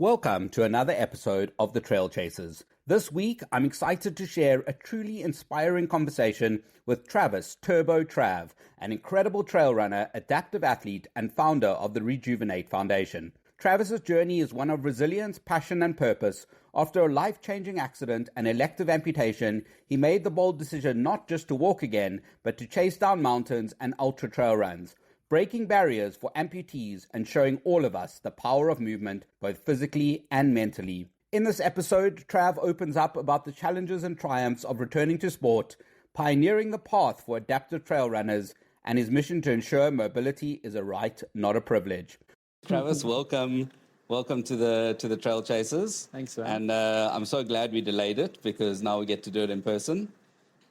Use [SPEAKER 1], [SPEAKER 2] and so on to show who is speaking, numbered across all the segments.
[SPEAKER 1] Welcome to another episode of The Trail Chasers. This week, I'm excited to share a truly inspiring conversation with Travis Turbo Trev, an incredible trail runner, adaptive athlete, and founder of the Rejuvenate Foundation. Travis's journey is one of resilience, passion, and purpose. After a life-changing accident and elective amputation, he made the bold decision not just to walk again, but to chase down mountains and ultra trail runs, breaking barriers for amputees and showing all of us the power of movement, both physically and mentally. In this episode, Trav opens up about the challenges and triumphs of returning to sport, pioneering the path for adaptive trail runners, and his mission to ensure mobility is a right, not a privilege. Travis, welcome to the Trail Chasers.
[SPEAKER 2] Thanks, man.
[SPEAKER 1] And I'm so glad we delayed it because now we get to do it in person.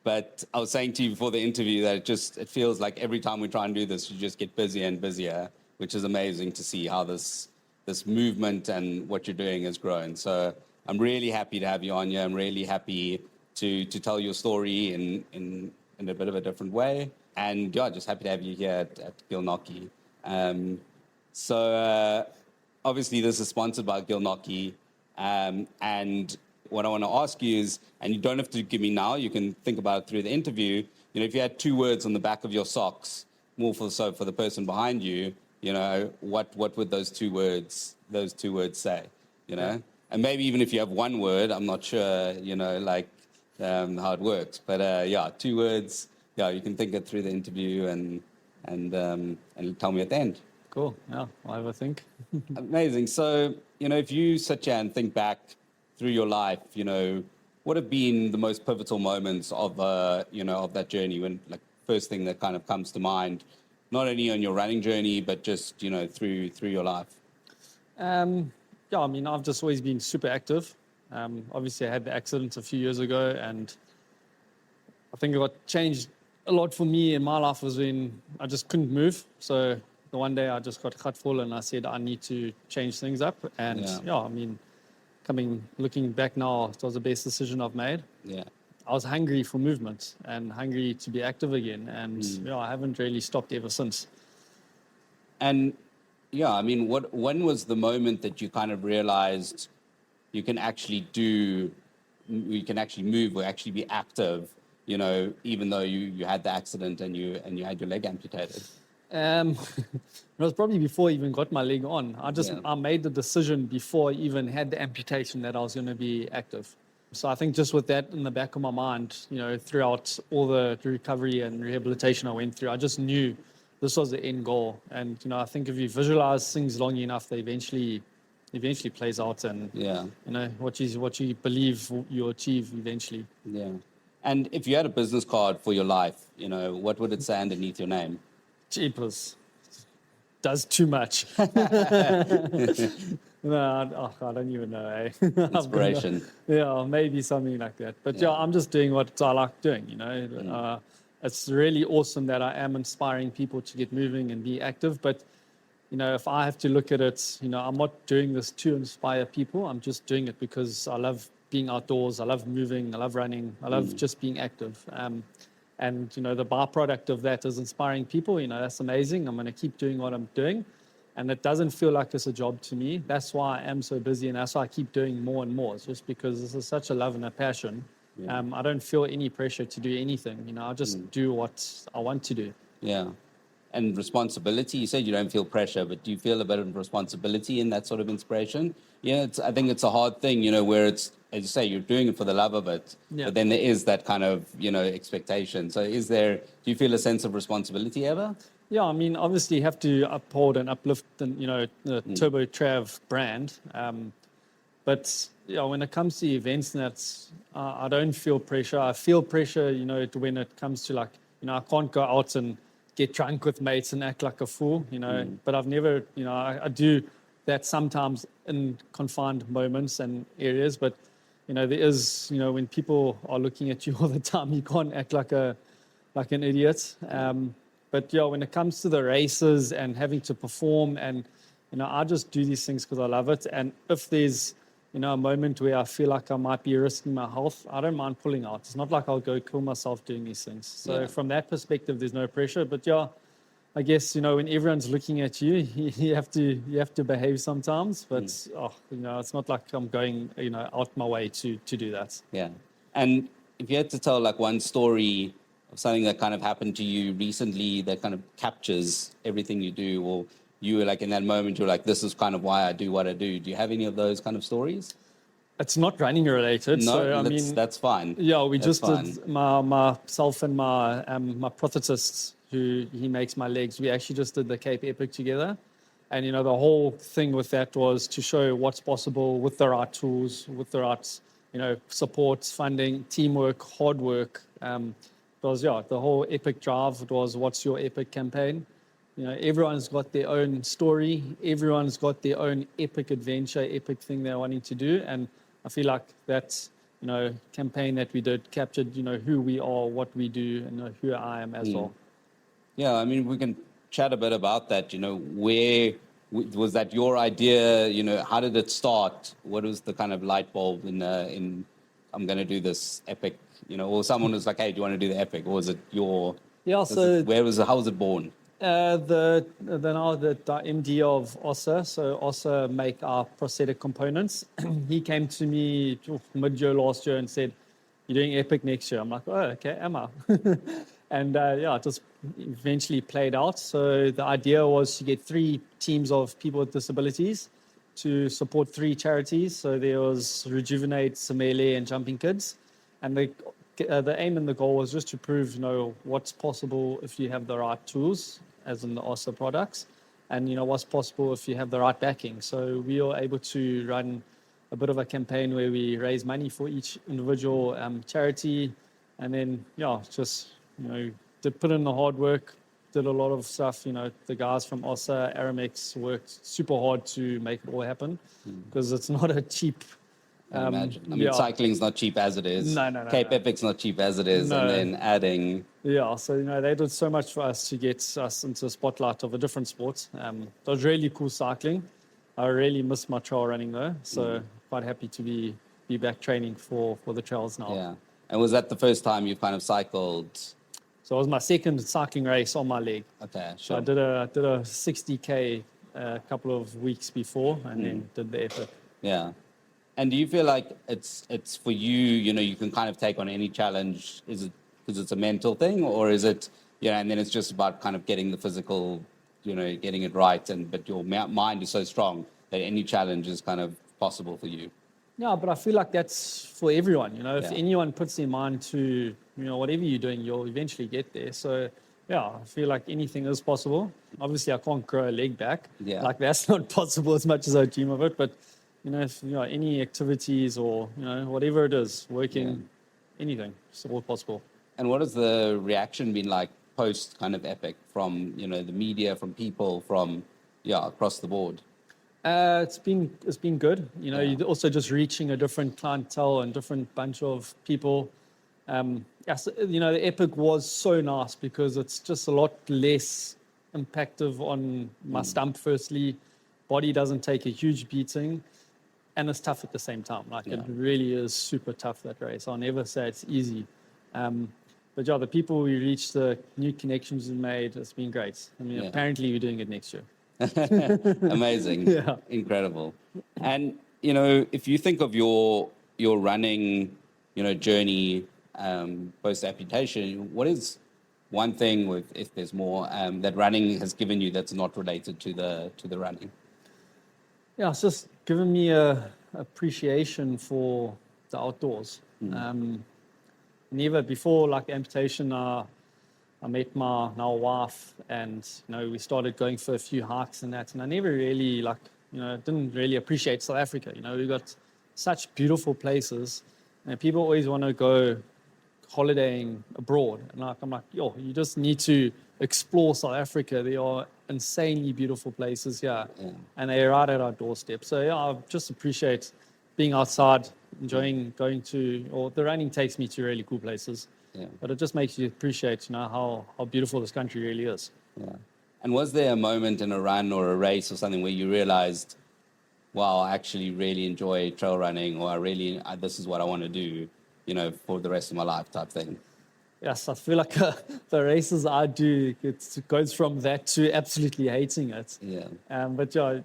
[SPEAKER 1] But I was saying to you before the interview that it feels like every time we try and do this, you just get busier and busier, which is amazing to see how this movement and what you're doing has grown. So I'm really happy to have you on here. I'm really happy to tell your story in a bit of a different way. And yeah, just happy to have you here at Gilnockie. So obviously this is sponsored by Gilnockie. And what I want to ask you is, and you don't have to give me now, you can think about it through the interview, if you had two words on the back of your socks, more for the person behind you, what would those two words say,
[SPEAKER 2] Yeah.
[SPEAKER 1] And maybe even if you have one word, I'm not sure, how it works. But two words, you can think it through the interview and tell me at the end.
[SPEAKER 2] Cool. Yeah, I'll have a think.
[SPEAKER 1] Amazing. So, if you sit here and think back through your life, what have been the most pivotal moments of that journey? When, first thing that kind of comes to mind, not only on your running journey, but just through your life.
[SPEAKER 2] I've just always been super active. Obviously, I had the accident a few years ago, and I think what changed a lot for me in my life was when I just couldn't move. So the one day I just got cut full, and I said I need to change things up. And looking back now, it was the best decision I've made.
[SPEAKER 1] Yeah.
[SPEAKER 2] I was hungry for movement and hungry to be active again. And I haven't really stopped ever since.
[SPEAKER 1] And when was the moment that you kind of realized you can actually move or actually be active, even though you had the accident and you had your leg amputated?
[SPEAKER 2] It was probably before I even got my leg on. I made the decision before I even had the amputation that I was going to be active. So I think just with that in the back of my mind, throughout all the recovery and rehabilitation I went through, I just knew this was the end goal. And, I think if you visualize things long enough, they eventually plays out. And, what you believe you'll achieve eventually.
[SPEAKER 1] Yeah. And if you had a business card for your life, what would it say underneath your name?
[SPEAKER 2] Jeepers. Does too much. No, I don't even know.
[SPEAKER 1] Inspiration.
[SPEAKER 2] Maybe something like that. But I'm just doing what I like doing, It's really awesome that I am inspiring people to get moving and be active. But, if I have to look at it, I'm not doing this to inspire people. I'm just doing it because I love being outdoors. I love moving. I love running. I love just being active. And, the byproduct of that is inspiring people. That's amazing. I'm going to keep doing what I'm doing. And it doesn't feel like it's a job to me. That's why I am so busy. And that's why I keep doing more and more. It's just because this is such a love and a passion. Yeah. I don't feel any pressure to do anything. I just do what I want to do.
[SPEAKER 1] Yeah. And responsibility, you said you don't feel pressure, but do you feel a bit of responsibility in that sort of inspiration? Yeah, I think it's a hard thing, where it's, as you say, you're doing it for the love of it, but then there is that kind of, expectation. So do you feel a sense of responsibility ever?
[SPEAKER 2] Yeah, obviously you have to uphold and uplift the Turbo Trev brand. But when it comes to events, I don't feel pressure. I feel pressure, when it comes to I can't go out and get drunk with mates and act like a fool, But I've never, I do that sometimes in confined moments and areas. But, there is, when people are looking at you all the time, you can't act like an idiot. But, when it comes to the races and having to perform and, I just do these things because I love it. And if there's, a moment where I feel like I might be risking my health, I don't mind pulling out. It's not like I'll go kill myself doing these things. So from that perspective, there's no pressure. But I guess, when everyone's looking at you, you have to behave sometimes. But it's not like I'm going, out my way to do that.
[SPEAKER 1] Yeah. And if you had to tell like one story of something that kind of happened to you recently that kind of captures everything you do, or you were like in that moment, you're like, this is kind of why I do what I do. Do you have any of those kind of stories?
[SPEAKER 2] It's not running related.
[SPEAKER 1] No,
[SPEAKER 2] so
[SPEAKER 1] that's fine.
[SPEAKER 2] Yeah, we
[SPEAKER 1] That's
[SPEAKER 2] just did myself and my prosthetist, who he makes my legs. We actually just did the Cape Epic together. And, the whole thing with that was to show what's possible with the right tools, with the right, support, funding, teamwork, hard work. It was, the whole Epic drive. It was, what's your Epic campaign? Everyone's got their own story. Everyone's got their own epic adventure, epic thing they're wanting to do. And I feel like that, campaign that we did captured, who we are, what we do, and who I am as well.
[SPEAKER 1] Yeah, I mean, we can chat a bit about that. Where was that your idea? How did it start? What was the kind of light bulb in I'm going to do this epic? Or someone was like, hey, do you want to do the epic? Or was it your?
[SPEAKER 2] Yeah.
[SPEAKER 1] How was it born?
[SPEAKER 2] The MD of OSA, so OSA make our prosthetic components. He came to me mid-year last year and said, "You're doing Epic next year." I'm like, "Oh, okay, am I?" And it just eventually played out. So the idea was to get 3 teams of people with disabilities to support 3 charities. So there was Rejuvenate, Samele, and Jumping Kids, and the aim and the goal was just to prove, what's possible if you have the right tools, as in the OSA products, and, what's possible if you have the right backing. So we were able to run a bit of a campaign where we raise money for each individual charity, and then, just, did put in the hard work, did a lot of stuff. The guys from OSA, Aramex worked super hard to make it all happen, because it's not a cheap...
[SPEAKER 1] I imagine. I mean, cycling's not cheap as it is.
[SPEAKER 2] No.
[SPEAKER 1] Cape Epic's not cheap as it is.
[SPEAKER 2] No.
[SPEAKER 1] And then adding...
[SPEAKER 2] Yeah, so, they did so much for us to get us into the spotlight of a different sport. It was really cool cycling. I really missed my trail running, though. So quite happy to be back training for the trails now.
[SPEAKER 1] Yeah. And was that the first time you kind of cycled?
[SPEAKER 2] So it was my second cycling race on my leg.
[SPEAKER 1] Okay,
[SPEAKER 2] So
[SPEAKER 1] sure.
[SPEAKER 2] I did a 60K a couple of weeks before, and then did the Epic.
[SPEAKER 1] Yeah. And do you feel like it's for you, you can kind of take on any challenge? Is it because it's a mental thing, or is it, and then it's just about kind of getting the physical, getting it right, but your mind is so strong that any challenge is kind of possible for you?
[SPEAKER 2] Yeah, but I feel like that's for everyone. If anyone puts their mind to, whatever you're doing, you'll eventually get there. So, I feel like anything is possible. Obviously, I can't grow a leg back.
[SPEAKER 1] Yeah.
[SPEAKER 2] Like, that's not possible as much as I dream of it. But, if, any activities or, whatever it is, working, anything, it's all possible.
[SPEAKER 1] And what has the reaction been like post kind of Epic from, the media, from people, from, across the board?
[SPEAKER 2] It's been good. You're also just reaching a different clientele and different bunch of people. The Epic was so nice because it's just a lot less impactful on my stump. Firstly, body doesn't take a huge beating, and it's tough at the same time. It really is super tough, that race. I'll never say it's easy. But the people we reached, the new connections we made, it's been great. I mean, apparently we're doing it next year.
[SPEAKER 1] Amazing.
[SPEAKER 2] Yeah.
[SPEAKER 1] Incredible. And, if you think of your running, journey post-amputation, what is one thing, if there's more, that running has given you that's not related to the running?
[SPEAKER 2] Yeah, it's just given me a appreciation for the outdoors. Never before, amputation, I met my now wife, and we started going for a few hikes and that, and I never really didn't really appreciate South Africa. We've got such beautiful places, and people always want to go holidaying abroad, and I'm like, you just need to explore South Africa. There are insanely beautiful places here, and they're right at our doorstep. So I just appreciate being outside, enjoying going to, or the running takes me to really cool places. Yeah. But it just makes you appreciate, how beautiful this country really is.
[SPEAKER 1] Yeah. And was there a moment in a run or a race or something where you realized, wow, I actually really enjoy trail running, or this is what I want to do, for the rest of my life type thing?
[SPEAKER 2] Yes, I feel like the races I do, it goes from that to absolutely hating it.
[SPEAKER 1] Yeah.
[SPEAKER 2] But yeah,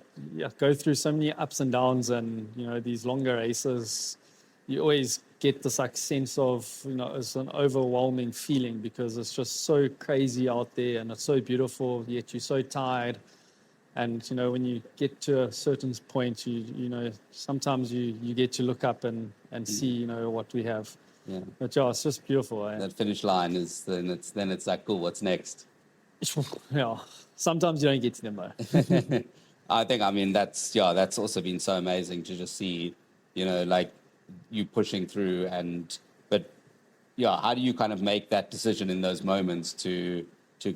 [SPEAKER 2] go through so many ups and downs, and these longer races, you always get this like sense of it's an overwhelming feeling because it's just so crazy out there and it's so beautiful, yet you're so tired. And when you get to a certain point, you sometimes you get to look up and see what we have.
[SPEAKER 1] Yeah.
[SPEAKER 2] But yeah, it's just beautiful.
[SPEAKER 1] That finish line is then it's like, cool, what's next?
[SPEAKER 2] Yeah. Sometimes you don't get to them though.
[SPEAKER 1] I mean that's also been so amazing to just see, like you pushing through but yeah, how do you kind of make that decision in those moments to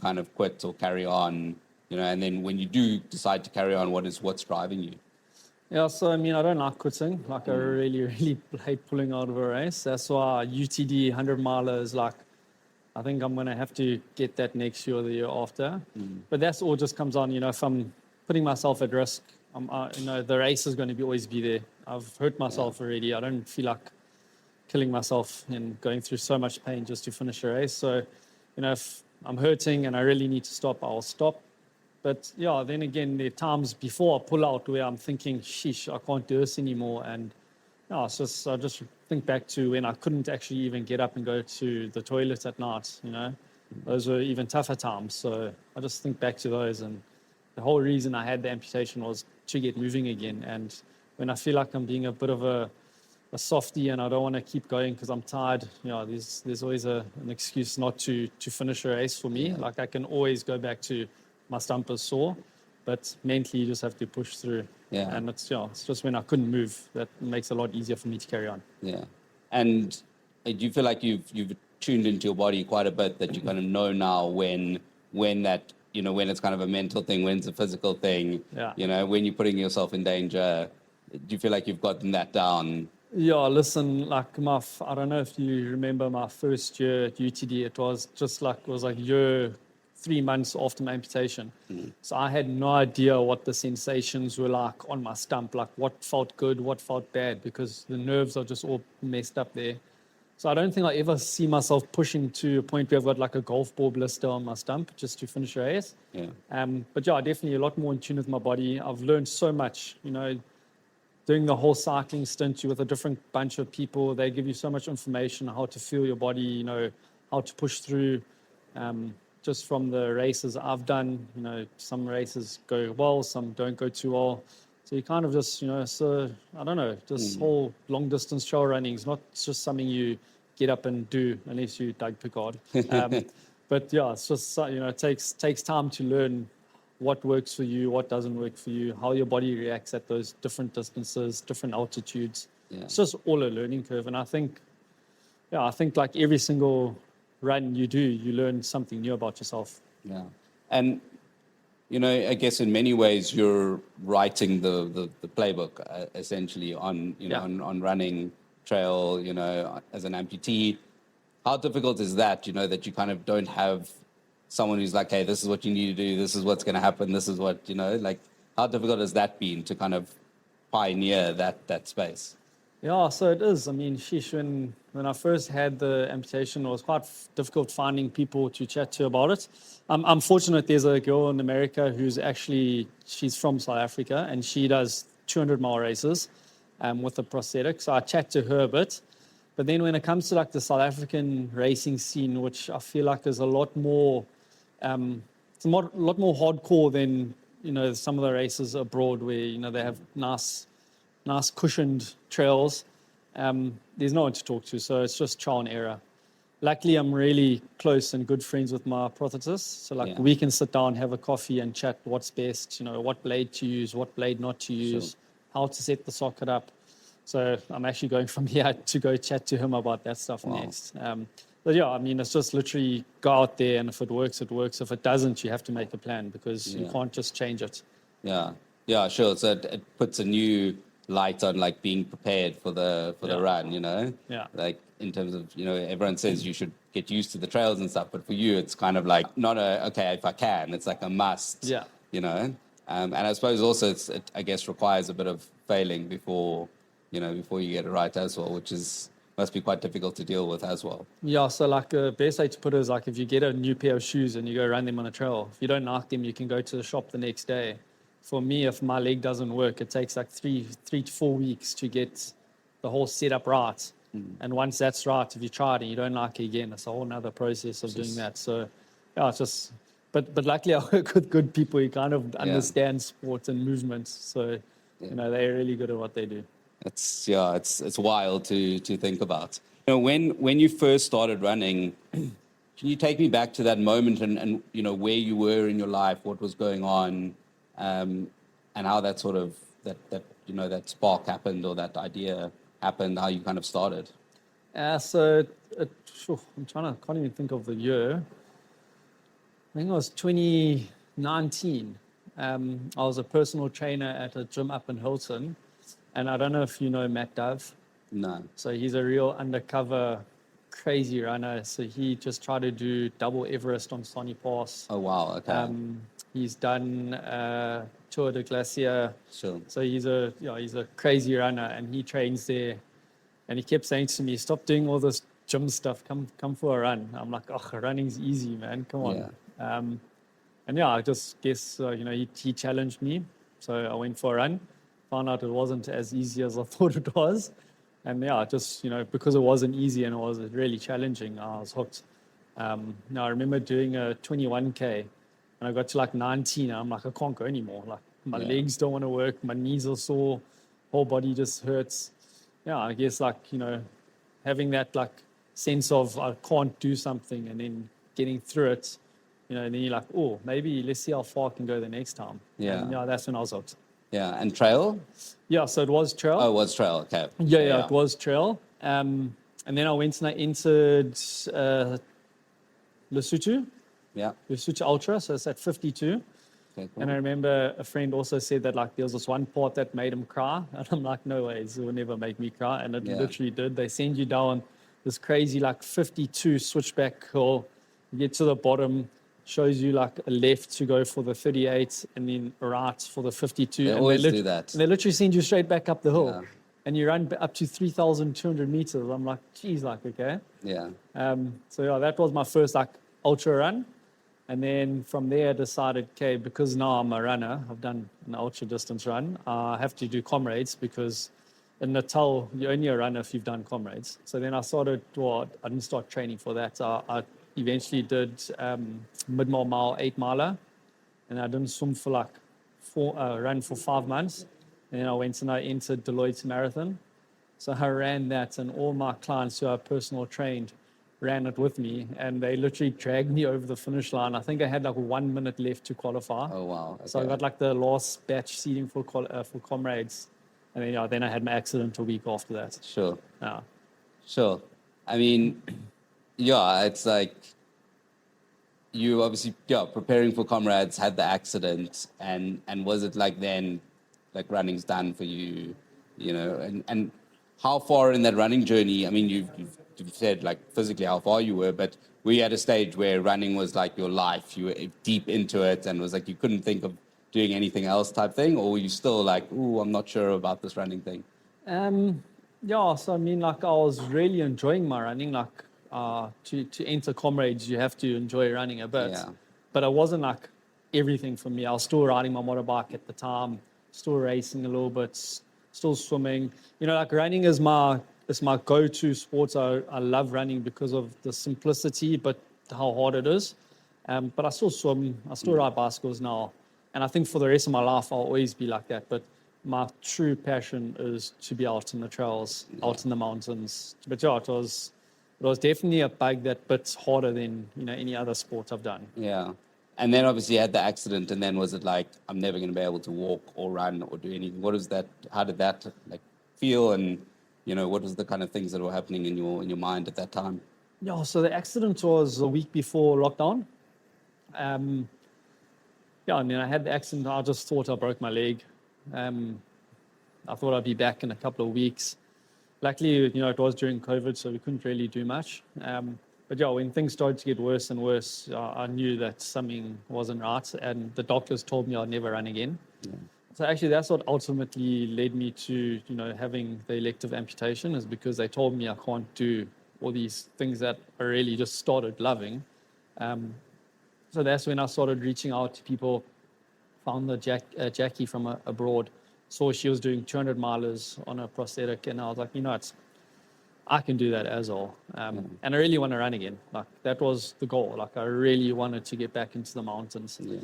[SPEAKER 1] kind of quit or carry on, and then when you do decide to carry on, what's driving you?
[SPEAKER 2] Yeah, so I mean, I don't like quitting. Like, I really, really hate pulling out of a race. That's why UTD 100 miler is like, I think I'm going to have to get that next year or the year after. But that's all just comes on, if I'm putting myself at risk, the race is going to always be there. I've hurt myself already. I don't feel like killing myself and going through so much pain just to finish a race. So, if I'm hurting and I really need to stop, I'll stop. But yeah, then again, there are times before I pull out where I'm thinking, sheesh, I can't do this anymore. And I just think back to when I couldn't actually even get up and go to the toilet at night, Those were even tougher times. So I just think back to those. And the whole reason I had the amputation was to get moving again. And when I feel like I'm being a bit of a softie and I don't want to keep going because I'm tired, there's always an excuse not to finish a race for me. Like I can always go back to my stump is sore, but mentally you just have to push through.
[SPEAKER 1] Yeah.
[SPEAKER 2] And it's just when I couldn't move that makes it a lot easier for me to carry on.
[SPEAKER 1] Yeah. And do you feel like you've tuned into your body quite a bit, that you kind of know now when that, when it's kind of a mental thing, when it's a physical thing, when you're putting yourself in danger? Do you feel like you've gotten that down?
[SPEAKER 2] Yeah, listen, like I don't know if you remember my first year at UTD, it was like year 3 months after my amputation. So I had no idea what the sensations were like on my stump, like what felt good, what felt bad, because the nerves are just all messed up there. So I don't think I ever see myself pushing to a point where I've got like a golf ball blister on my stump just to finish a race.
[SPEAKER 1] Yeah.
[SPEAKER 2] But yeah, definitely a lot more in tune with my body. I've learned so much, doing the whole cycling stint with a different bunch of people. They give you so much information, how to feel your body, how to push through. Just from the races I've done, some races go well, some don't go too well. So you kind of just, so I don't know, just whole long distance trail running is not just something you get up and do unless you Doug Pickard. But yeah, it's just, it takes time to learn what works for you, what doesn't work for you, how your body reacts at those different distances, different altitudes.
[SPEAKER 1] Yeah.
[SPEAKER 2] It's just all a learning curve. And I think like every single run you do, you learn something new about yourself.
[SPEAKER 1] Yeah. And, I guess in many ways you're writing the playbook essentially on, on running trail, as an amputee. How difficult is that, that you kind of don't have someone who's like, hey, this is what you need to do, this is what's going to happen, this is what, like, how difficult has that been to kind of pioneer that space?
[SPEAKER 2] Yeah, so it is. I mean, sheesh, when I first had the amputation, it was quite difficult finding people to chat to about it. I'm fortunate there's a girl in America she's from South Africa, and she does 200-mile races with a prosthetic. So I chat to her a bit. But then when it comes to like the South African racing scene, which I feel like is a lot more, it's a lot more hardcore than, some of the races abroad where, they have nice cushioned trails. There's no one to talk to, so it's just trial and error. Luckily, I'm really close and good friends with my prosthetist, so we can sit down, have a coffee and chat what's best, what blade to use, what blade not to use, how to set the socket up. So I'm actually going from here to go chat to him about that stuff next. But yeah, I mean, it's just literally go out there, and if it works, it works. If it doesn't, you have to make a plan because you can't just change it.
[SPEAKER 1] Yeah, sure. So it puts a new light on like being prepared for the run, like in terms of, everyone says you should get used to the trails and stuff, but for you it's kind of like not okay if I can, it's like a must. And I suppose also it I guess requires a bit of failing before you get it right as well, which is must be quite difficult to deal with as well.
[SPEAKER 2] Yeah, so like the best way to put it is like if you get a new pair of shoes and you go run them on a trail, if you don't like them, you can go to the shop the next day. For me, if my leg doesn't work, it takes like three to 4 weeks to get the whole setup right. And once that's right, if you try it and you don't like it again, it's a whole nother process of doing that. So yeah, it's just, but luckily I work with good people who kind of understand sport and movement. So, you know, they're really good at what they do.
[SPEAKER 1] It's wild to think about. You know, when you first started running, can you take me back to that moment and you know, where you were in your life, what was going on, and how that sort of, that you know, that spark happened or that idea happened, how you kind of started?
[SPEAKER 2] I'm can't even think of the year. I think it was 2019. I was a personal trainer at a gym up in Hilton. And I don't know if you know Matt Dove.
[SPEAKER 1] No.
[SPEAKER 2] So he's a real undercover, crazy runner. So he just tried to do double Everest on Sonny Pass.
[SPEAKER 1] Oh, wow. Okay.
[SPEAKER 2] He's done Tour de Glacier.
[SPEAKER 1] Sure.
[SPEAKER 2] So he's a crazy runner, and he trains there. And he kept saying to me, "Stop doing all this gym stuff. Come for a run." I'm like, "Oh, running's easy, man. Come on."
[SPEAKER 1] Yeah.
[SPEAKER 2] And yeah, I just guess he challenged me, so I went for a run. Found out it wasn't as easy as I thought it was. And yeah, just, you know, because it wasn't easy and it was really challenging, I was hooked. Now I remember doing a 21K and I got to like 19. I'm like, I can't go anymore. Like my legs don't want to work. My knees are sore. Whole body just hurts. Yeah, I guess like, you know, having that like sense of I can't do something and then getting through it, you know, and then you're like, oh, maybe let's see how far I can go the next time.
[SPEAKER 1] Yeah.
[SPEAKER 2] And, yeah, that's when I was hooked.
[SPEAKER 1] Yeah, and trail?
[SPEAKER 2] Yeah, so it was trail.
[SPEAKER 1] Oh, it was trail, okay.
[SPEAKER 2] Yeah, it was trail. And then I went and I entered Lesotho.
[SPEAKER 1] Yeah.
[SPEAKER 2] Lesotho Ultra, so it's at 52.
[SPEAKER 1] Okay, cool.
[SPEAKER 2] And I remember a friend also said that like there was this one part that made him cry. And I'm like, no way, it will never make me cry. And it literally did. They send you down this crazy like 52 switchback hill. You get to the bottom, shows you like a left to go for the 38 and then a right for the 52.
[SPEAKER 1] They always do that.
[SPEAKER 2] And they literally send you straight back up the hill.
[SPEAKER 1] Yeah.
[SPEAKER 2] And you run up to 3,200 meters. I'm like, geez, like, okay.
[SPEAKER 1] Yeah.
[SPEAKER 2] So yeah, that was my first like ultra run. And then from there I decided, okay, because now I'm a runner, I've done an ultra distance run, I have to do comrades because in Natal, you're only a runner if you've done comrades. So then I didn't start training for that. I eventually did mid-mile 8 miler, and I didn't swim for like run for 5 months. And then I went and I entered Deloitte's marathon. So I ran that, and all my clients who are personal trained ran it with me, and they literally dragged me over the finish line. I think I had like 1 minute left to qualify.
[SPEAKER 1] Oh, wow. Okay.
[SPEAKER 2] So I got like the last batch seating for comrades. And then I had my accident a week after that.
[SPEAKER 1] Sure.
[SPEAKER 2] Yeah.
[SPEAKER 1] Sure. I mean, yeah, it's like you obviously, preparing for comrades, had the accident, and was it like then, like running's done for you, you know, and how far in that running journey, I mean, you've said like physically how far you were, but were you at a stage where running was like your life, you were deep into it and was like you couldn't think of doing anything else type thing, or were you still like, ooh, I'm not sure about this running thing?
[SPEAKER 2] Yeah, so I mean, like I was really enjoying my running. Like to enter comrades, you have to enjoy running a bit.
[SPEAKER 1] Yeah.
[SPEAKER 2] But it wasn't like everything for me. I was still riding my motorbike at the time, still racing a little bit, still swimming. You know, like running is my go-to sport. I love running because of the simplicity, but how hard it is. But I still swim. I still ride bicycles now. And I think for the rest of my life, I'll always be like that. But my true passion is to be out in the trails, out in the mountains. But yeah, it was definitely a bug that bit harder than, you know, any other sport I've done.
[SPEAKER 1] Yeah. And then obviously you had the accident, and then was it like, I'm never going to be able to walk or run or do anything? What is that? How did that like feel? And, you know, what was the kind of things that were happening in your mind at that time?
[SPEAKER 2] Yeah, so the accident was a week before lockdown. Yeah, I mean, I had the accident. I just thought I broke my leg. I thought I'd be back in a couple of weeks. Luckily, you know, it was during COVID, so we couldn't really do much. But yeah, when things started to get worse and worse, I knew that something wasn't right, and the doctors told me I'd never run again. Yeah. So actually, that's what ultimately led me to, having the elective amputation, is because they told me I can't do all these things that I really just started loving. So that's when I started reaching out to people, found the Jackie from abroad, saw she was doing 200 milers on a prosthetic, and I was like, I can do that as well. And I really want to run again. Like, that was the goal. Like, I really wanted to get back into the mountains. Yeah.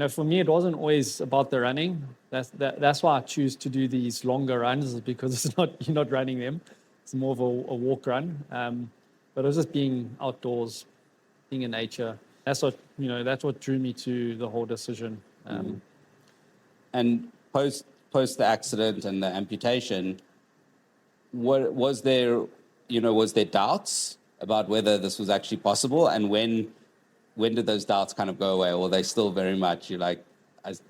[SPEAKER 2] For me, it wasn't always about the running. That's why I choose to do these longer runs, is because you're not running them. It's more of a walk run. But it was just being outdoors, being in nature. That's what drew me to the whole decision.
[SPEAKER 1] And post the accident and the amputation, was there doubts about whether this was actually possible, and when did those doubts kind of go away, or are they still very much you're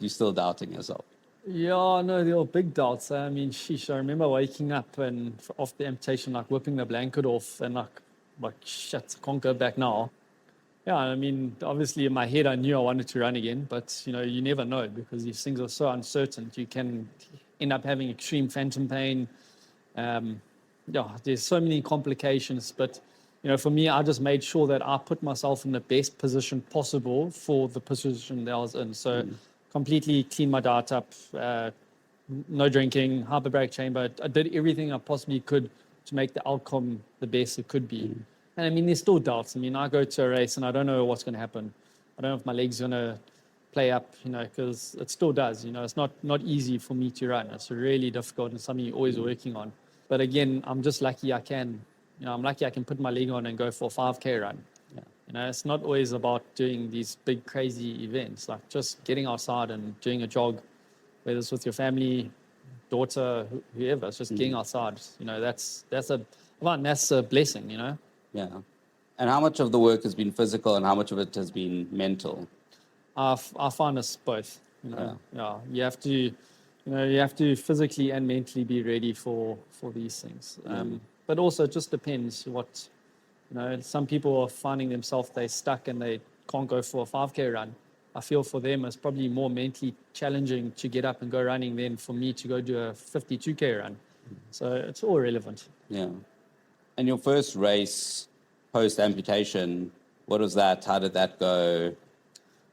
[SPEAKER 1] still doubting yourself?
[SPEAKER 2] Yeah, no, there were big doubts. I mean, sheesh, I remember waking up and off the amputation, like whipping the blanket off, and like shit, I can't go back now. Yeah, I mean, obviously in my head I knew I wanted to run again, but you never know, because these things are so uncertain. You can end up having extreme phantom pain. There's so many complications, but for me, I just made sure that I put myself in the best position possible for the position that I was in. So completely cleaned my diet up, no drinking, hyperbaric chamber. I did everything I possibly could to make the outcome the best it could be. And I mean, there's still doubts. I mean, I go to a race and I don't know what's going to happen. I don't know if my leg's going to play up, because it still does. It's not easy for me to run. It's really difficult and something you're always working on. But again, I'm just lucky I can put my leg on and go for a 5K run. Yeah. It's not always about doing these big, crazy events, like just getting outside and doing a jog, whether it's with your family, daughter, whoever. It's just getting outside. That's a blessing,
[SPEAKER 1] Yeah. And how much of the work has been physical and how much of it has been mental?
[SPEAKER 2] I find it's both. You have to physically and mentally be ready for these things. But also it just depends what, some people are finding themselves, they're stuck and they can't go for a 5K run. I feel for them it's probably more mentally challenging to get up and go running than for me to go do a 52K run. So it's all relevant.
[SPEAKER 1] Yeah. And your first race post-amputation, what was that? How did that go?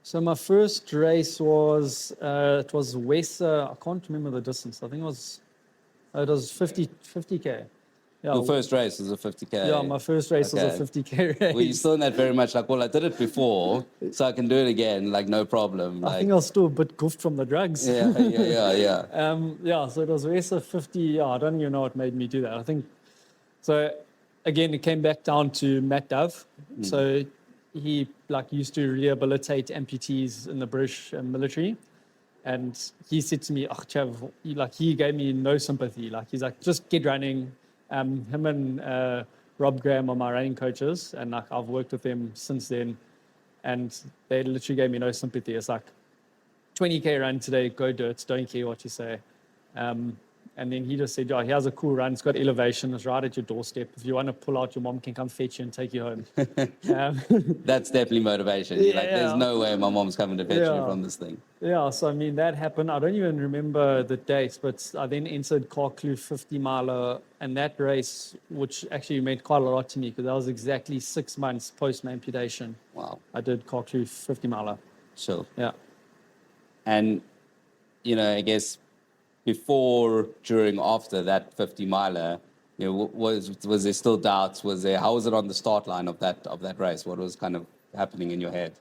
[SPEAKER 2] So my first race was, it was Wesa. I can't remember the distance. I think it was 50K. Yeah.
[SPEAKER 1] Your first race was a 50K?
[SPEAKER 2] Yeah, my first race was a 50K race.
[SPEAKER 1] Were you still in that very much like, well, I did it before, so I can do it again, like no problem?
[SPEAKER 2] I think I was still a bit goofed from the drugs.
[SPEAKER 1] Yeah.
[SPEAKER 2] So it was Wesa 50. Yeah, I don't even know what made me do that. I think, so again, it came back down to Matt Dove. So he used to rehabilitate amputees in the British military. And he said to me, Chav, he gave me no sympathy. He's like, just get running. Him and Rob Graham are my running coaches, and I've worked with them since then. And they literally gave me no sympathy. It's like, 20K run today, go do it. Don't care what you say. And then he just said, here's a cool run. It's got elevation. It's right at your doorstep. If you want to pull out, your mom can come fetch you and take you home.
[SPEAKER 1] That's definitely motivation. There's no way my mom's coming to fetch me from this thing.
[SPEAKER 2] Yeah, so I mean, that happened. I don't even remember the dates, but I then entered Karkloof 50 miler, and that race, which actually meant quite a lot to me, because that was exactly 6 months post my amputation.
[SPEAKER 1] Wow.
[SPEAKER 2] I did Karkloof 50 miler.
[SPEAKER 1] Sure.
[SPEAKER 2] Yeah.
[SPEAKER 1] And, I guess before, during, after that 50 miler, was there still doubts? How was it on the start line of that race? What was kind of happening in your head?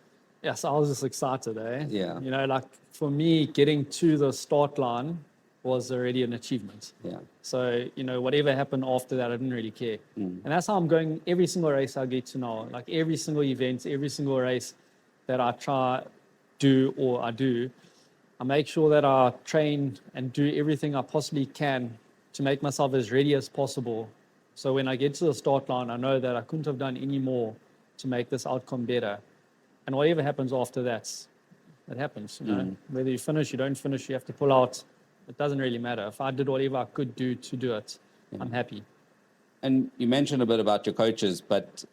[SPEAKER 2] Yes, I was just excited, eh?
[SPEAKER 1] Yeah.
[SPEAKER 2] For me, getting to the start line was already an achievement.
[SPEAKER 1] Yeah.
[SPEAKER 2] So, whatever happened after that, I didn't really care. And that's how I'm going every single race I get to now. Like every single event, every single race that I try, I do, I make sure that I train and do everything I possibly can to make myself as ready as possible. So when I get to the start line, I know that I couldn't have done any more to make this outcome better. And whatever happens after that, it happens. Whether you finish, you don't finish, you have to pull out. It doesn't really matter. If I did whatever I could do to do it, I'm happy.
[SPEAKER 1] And you mentioned a bit about your coaches, but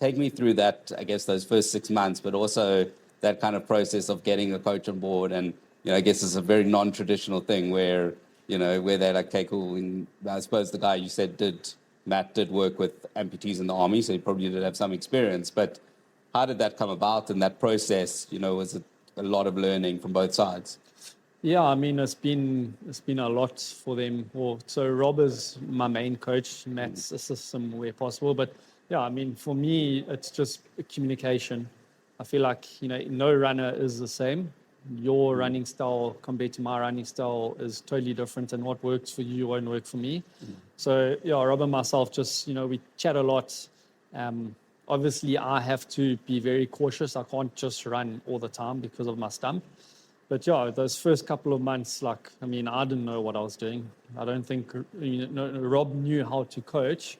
[SPEAKER 1] take me through that, I guess, those first 6 months, but also that kind of process of getting a coach on board and I guess it's a very non-traditional thing where, where they're like, okay, cool. And I suppose the guy you said Matt did work with amputees in the army, so he probably did have some experience. But how did that come about in that process? Was it a lot of learning from both sides?
[SPEAKER 2] Yeah, I mean, it's been a lot for them. So Rob is my main coach. Matt's assists him where possible. But yeah, I mean, for me, it's just communication. I feel like, no runner is the same. Your running style compared to my running style is totally different, and what works for you won't work for me. So yeah, Rob and myself just, we chat a lot. Obviously, I have to be very cautious. I can't just run all the time because of my stump. But yeah, those first couple of months, I didn't know what I was doing. I don't think Rob knew how to coach.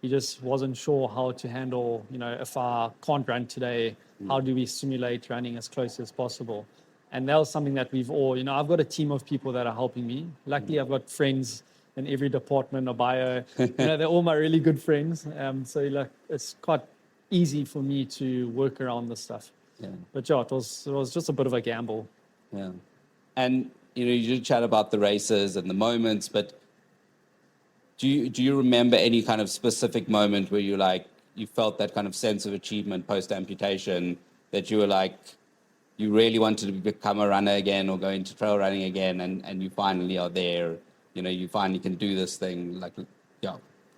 [SPEAKER 2] He just wasn't sure how to handle, if I can't run today, how do we simulate running as close as possible? And that was something that we've all, I've got a team of people that are helping me. Luckily, I've got friends in every department or bio. They're all my really good friends. So it's quite easy for me to work around this stuff.
[SPEAKER 1] Yeah.
[SPEAKER 2] But yeah, it was just a bit of a gamble.
[SPEAKER 1] Yeah. And, you did chat about the races and the moments, but do you remember any kind of specific moment where you felt that kind of sense of achievement post-amputation, that you were like, you really wanted to become a runner again or go into trail running again, and you finally are there, you finally can do this thing,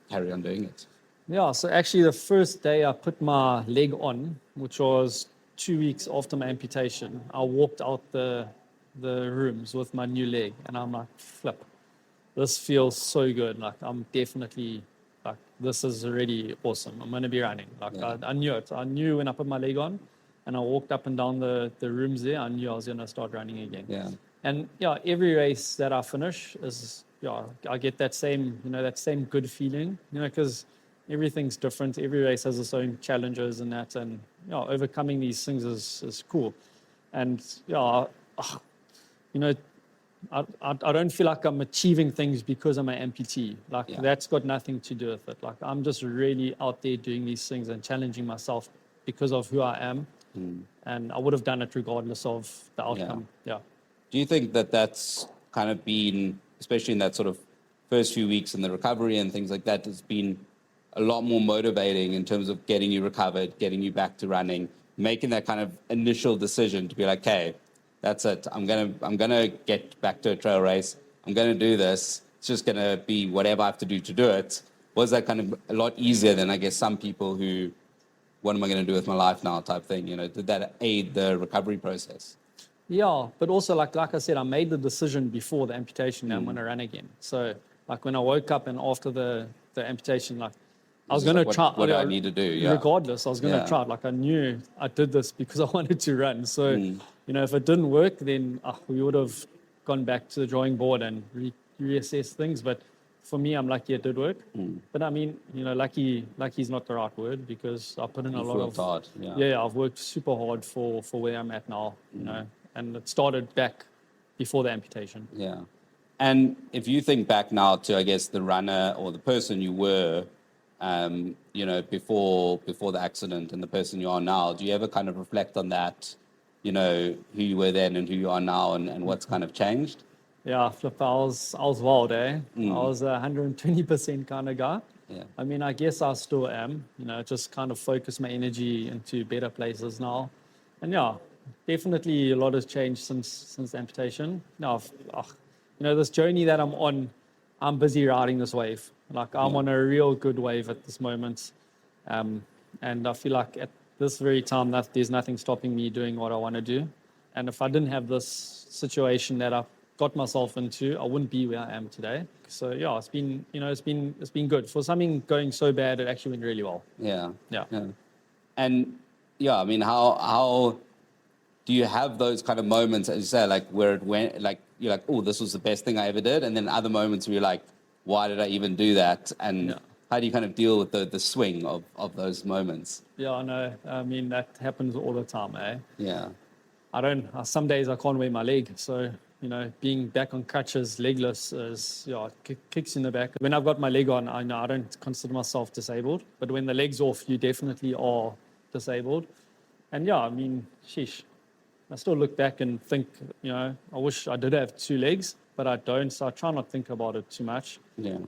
[SPEAKER 1] carry on doing it?
[SPEAKER 2] Yeah, so actually the first day I put my leg on, which was 2 weeks after my amputation, I walked out the rooms with my new leg, and I'm like, flip, this feels so good. I'm definitely, this is already awesome. I'm going to be running. I knew it. I knew when I put my leg on and I walked up and down the rooms there, I knew I was going to start running again.
[SPEAKER 1] Yeah.
[SPEAKER 2] And yeah, every race that I finish is, I get that same, that same good feeling, because everything's different. Every race has its own challenges and that, and overcoming these things is cool. And I don't feel like I'm achieving things because I'm an amputee. That's got nothing to do with it. I'm just really out there doing these things and challenging myself because of who I am. And I would have done it regardless of the outcome. Yeah.
[SPEAKER 1] Do you think that that's kind of been, especially in that sort of first few weeks in the recovery and things like that, has been a lot more motivating in terms of getting you recovered, getting you back to running, making that kind of initial decision to be like, okay, that's it. I'm gonna get back to a trail race. I'm gonna do this. It's just gonna be whatever I have to do it. Was that kind of a lot easier than, I guess, some people who, what am I gonna do with my life now type thing? Did that aid the recovery process?
[SPEAKER 2] Yeah, but also like I said, I made the decision before the amputation that I'm gonna run again. So when I woke up and after the amputation, I was going to try.
[SPEAKER 1] What do I need to do? Yeah.
[SPEAKER 2] Regardless, I was going to try. I knew I did this because I wanted to run. So, if it didn't work, then we would have gone back to the drawing board and reassess things. But for me, I'm lucky it did work. But I mean, lucky is not the right word, because I put in a lot of
[SPEAKER 1] hard.
[SPEAKER 2] I've worked super hard for where I'm at now. And it started back before the amputation.
[SPEAKER 1] Yeah. And if you think back now to, I guess, the runner or the person you were, before the accident and the person you are now, do you ever kind of reflect on that, who you were then and who you are now, and what's kind of changed?
[SPEAKER 2] Yeah, Flip, I was wild, eh? I was a 120% kind of guy.
[SPEAKER 1] Yeah.
[SPEAKER 2] I mean, I guess I still am, just kind of focus my energy into better places now. And yeah, definitely a lot has changed since the amputation. Now, this journey that I'm on, I'm busy riding this wave. I'm on a real good wave at this moment. And I feel like at this very time that there's nothing stopping me doing what I want to do. And if I didn't have this situation that I've got myself into, I wouldn't be where I am today. So yeah, it's been good. For something going so bad, it actually went really well.
[SPEAKER 1] Yeah.
[SPEAKER 2] Yeah.
[SPEAKER 1] And yeah, I mean, how do you have those kind of moments, as you say, where it went, you're like, oh, this was the best thing I ever did, and then other moments where you're like, why did I even do that? And how do you kind of deal with the swing of those moments?
[SPEAKER 2] Yeah, I know. I mean, that happens all the time, eh?
[SPEAKER 1] Yeah.
[SPEAKER 2] Some days I can't wear my leg. So, being back on crutches, legless, kicks in the back. When I've got my leg on, I don't consider myself disabled. But when the leg's off, you definitely are disabled. And yeah, I mean, sheesh. I still look back and think, I wish I did have two legs, but I don't. So I try not to think about it too much.
[SPEAKER 1] Yeah.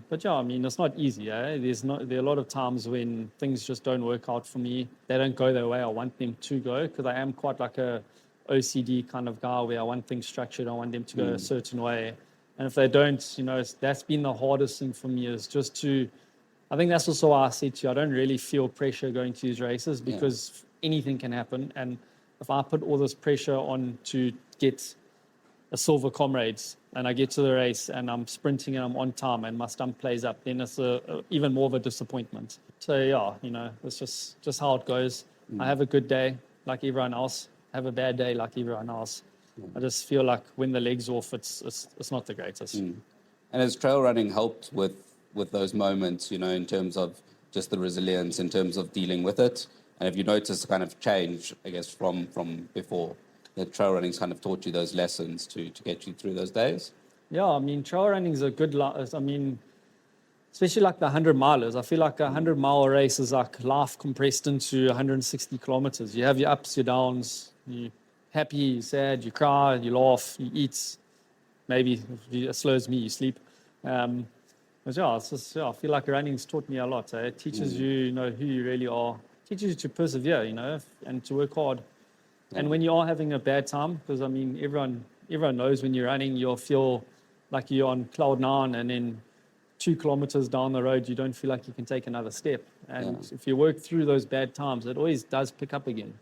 [SPEAKER 2] But yeah, I mean, it's not easy. There are a lot of times when things just don't work out for me. They don't go the way I want them to go, because I am quite like a OCD kind of guy where I want things structured. I want them to go a certain way. And if they don't, that's been the hardest thing for me, is just to, I think that's also why I said to you, I don't really feel pressure going to these races, because anything can happen. And if I put all this pressure on to get a silver comrades and I get to the race and I'm sprinting and I'm on time and my stump plays up, then it's even more of a disappointment. So yeah, it's just how it goes. I have a good day like everyone else, have a bad day like everyone else. I just feel like when the leg's off, it's not the greatest.
[SPEAKER 1] And has trail running helped with those moments, in terms of just the resilience, in terms of dealing with it? And have you noticed a kind of change, I guess, from before? That trail running's kind of taught you those lessons to get you through those days?
[SPEAKER 2] Yeah, I mean, trail running is a good, especially like the 100 milers. I feel like a 100-mile race is like life compressed into 160 kilometers. You have your ups, your downs, you're happy, you're sad, you cry, you laugh, you eat. Maybe if you, as slow as me, you sleep. But yeah, I feel like running's taught me a lot. It teaches you, who you really are. It teaches you to persevere, and to work hard. And when you are having a bad time, because I mean, everyone knows when you're running, you'll feel like you're on cloud nine, and then 2 kilometers down the road, you don't feel like you can take another step. And if you work through those bad times, it always does pick up again.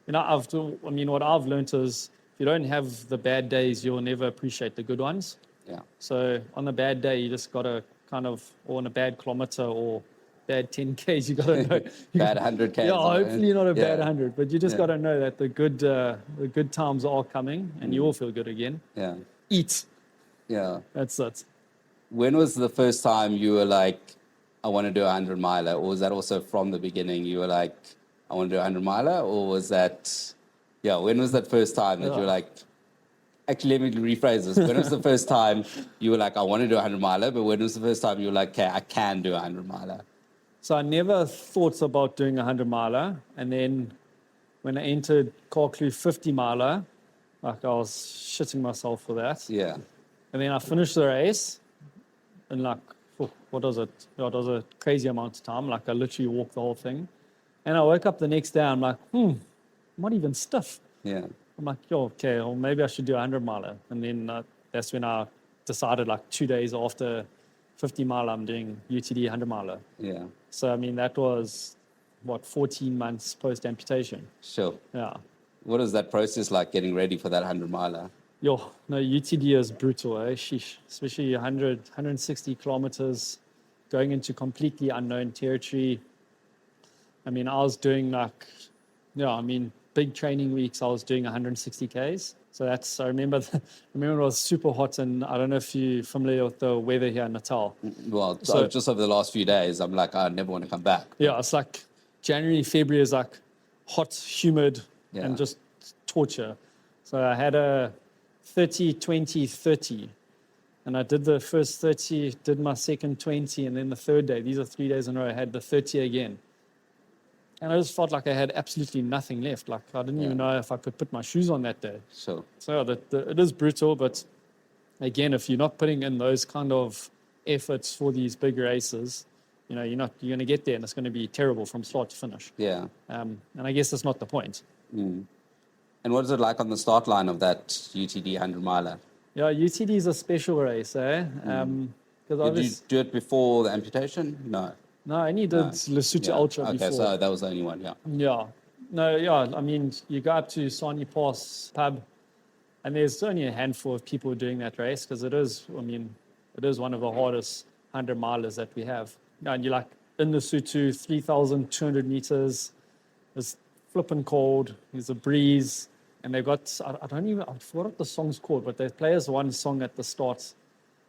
[SPEAKER 2] What I've learned is, if you don't have the bad days, you'll never appreciate the good ones.
[SPEAKER 1] Yeah.
[SPEAKER 2] So on a bad day, you just got to or on a bad kilometer or bad 10Ks, you got to know.
[SPEAKER 1] Bad 100Ks.
[SPEAKER 2] Yeah, hopefully not a bad 100, but you just got to know that the good times are coming, and you will feel good again.
[SPEAKER 1] Yeah.
[SPEAKER 2] Eat.
[SPEAKER 1] Yeah.
[SPEAKER 2] That's it.
[SPEAKER 1] When was the first time you were like, I want to do a 100 miler? Or was that also from the beginning? You were like, I want to do a 100 miler? Or was that, when was that first time that you were like, actually, let me rephrase this. When was the first time you were like, I want to do a 100 miler? But when was the first time you were like, okay, I can do a 100 miler?
[SPEAKER 2] So I never thought about doing a 100 miler. And then when I entered Karkloo 50 miler, like I was shitting myself for that.
[SPEAKER 1] Yeah.
[SPEAKER 2] And then I finished the race in like, what was it? It was a crazy amount of time. Like I literally walked the whole thing. And I woke up the next day, I'm like, I'm not even stiff.
[SPEAKER 1] Yeah.
[SPEAKER 2] I'm like, okay, well, maybe I should do a 100 miler. And then that's when I decided, like 2 days after 50 mile, I'm doing UTD 100 miler.
[SPEAKER 1] Yeah.
[SPEAKER 2] So, I mean, that was, 14 months post-amputation.
[SPEAKER 1] Sure.
[SPEAKER 2] Yeah.
[SPEAKER 1] What is that process like, getting ready for that 100 miler?
[SPEAKER 2] UTD is brutal, sheesh. Especially 160 kilometers, going into completely unknown territory. I mean, I was doing big training weeks, I was doing 160 Ks. So I remember it was super hot, and I don't know if you're familiar with the weather here in Natal.
[SPEAKER 1] Well, so just over the last few days, I'm like, I never want to come back.
[SPEAKER 2] Yeah, it's like January, February is like hot, humid, and just torture. So I had a 30, 20, 30. And I did the first 30, did my second 20, and then the third day, these are 3 days in a row, I had the 30 again. And I just felt like I had absolutely nothing left. Like I didn't even know if I could put my shoes on that day.
[SPEAKER 1] Sure.
[SPEAKER 2] So it is brutal, but again, if you're not putting in those kind of efforts for these big races, you're going to get there and it's going to be terrible from start to finish.
[SPEAKER 1] Yeah.
[SPEAKER 2] And I guess that's not the point.
[SPEAKER 1] And what is it like on the start line of that UTD 100 miler?
[SPEAKER 2] Yeah, UTD is a special race, Did
[SPEAKER 1] you do it before the amputation? No.
[SPEAKER 2] No, I only did Lesotho Ultra before.
[SPEAKER 1] Okay, so that was the only one,
[SPEAKER 2] Yeah. I mean, you go up to Sani Pass pub, and there's only a handful of people doing that race, because it is one of the hardest 100 milers that we have. And you're like in Lesotho, 3,200 meters, it's flipping cold, there's a breeze, and they've got, I forgot what the song's called, but they play us one song at the start,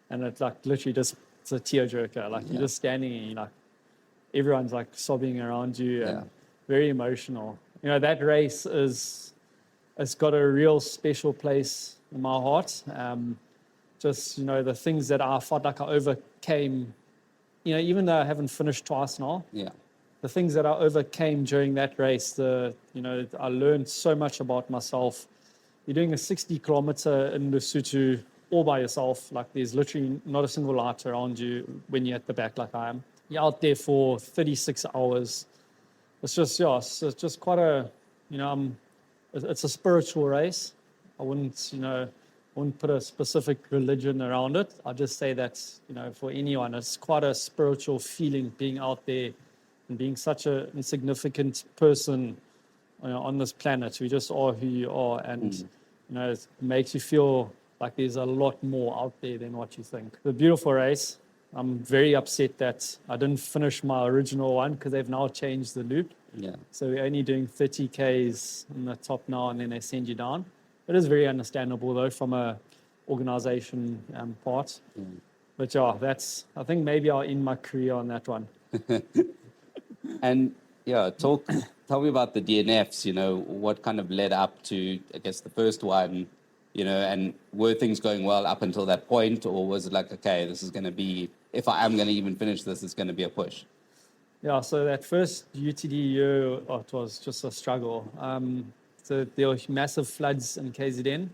[SPEAKER 2] and it's like literally just, it's a tearjerker. Like you're just standing and you're like, everyone's like sobbing around you, and very emotional. That race it's got a real special place in my heart. The things that I felt like I overcame, even though I haven't finished twice now, the things that I overcame during that race, I learned so much about myself. You're doing a 60-kilometer in Lesotho all by yourself. Like, there's literally not a single light around you when you're at the back like I am. You're out there for 36 hours. It's just quite a, it's a spiritual race. I wouldn't put a specific religion around it. I'll just say that, for anyone, it's quite a spiritual feeling being out there and being such an insignificant person, on this planet. We just are who you are, and it makes you feel like there's a lot more out there than what you think. The beautiful race. I'm very upset that I didn't finish my original one because they've now changed the loop.
[SPEAKER 1] Yeah.
[SPEAKER 2] So we're only doing 30 Ks in the top now, and then they send you down. It is very understandable though from a organization part. But yeah, I think maybe I'll end my career on that one.
[SPEAKER 1] And yeah, tell me about the DNFs, what kind of led up to, I guess, the first one, and were things going well up until that point, or was it like, okay, this is going to be, if I am going to even finish this, it's going to be a push?
[SPEAKER 2] Yeah, so that first UTD year, it was just a struggle. So there were massive floods in KZN.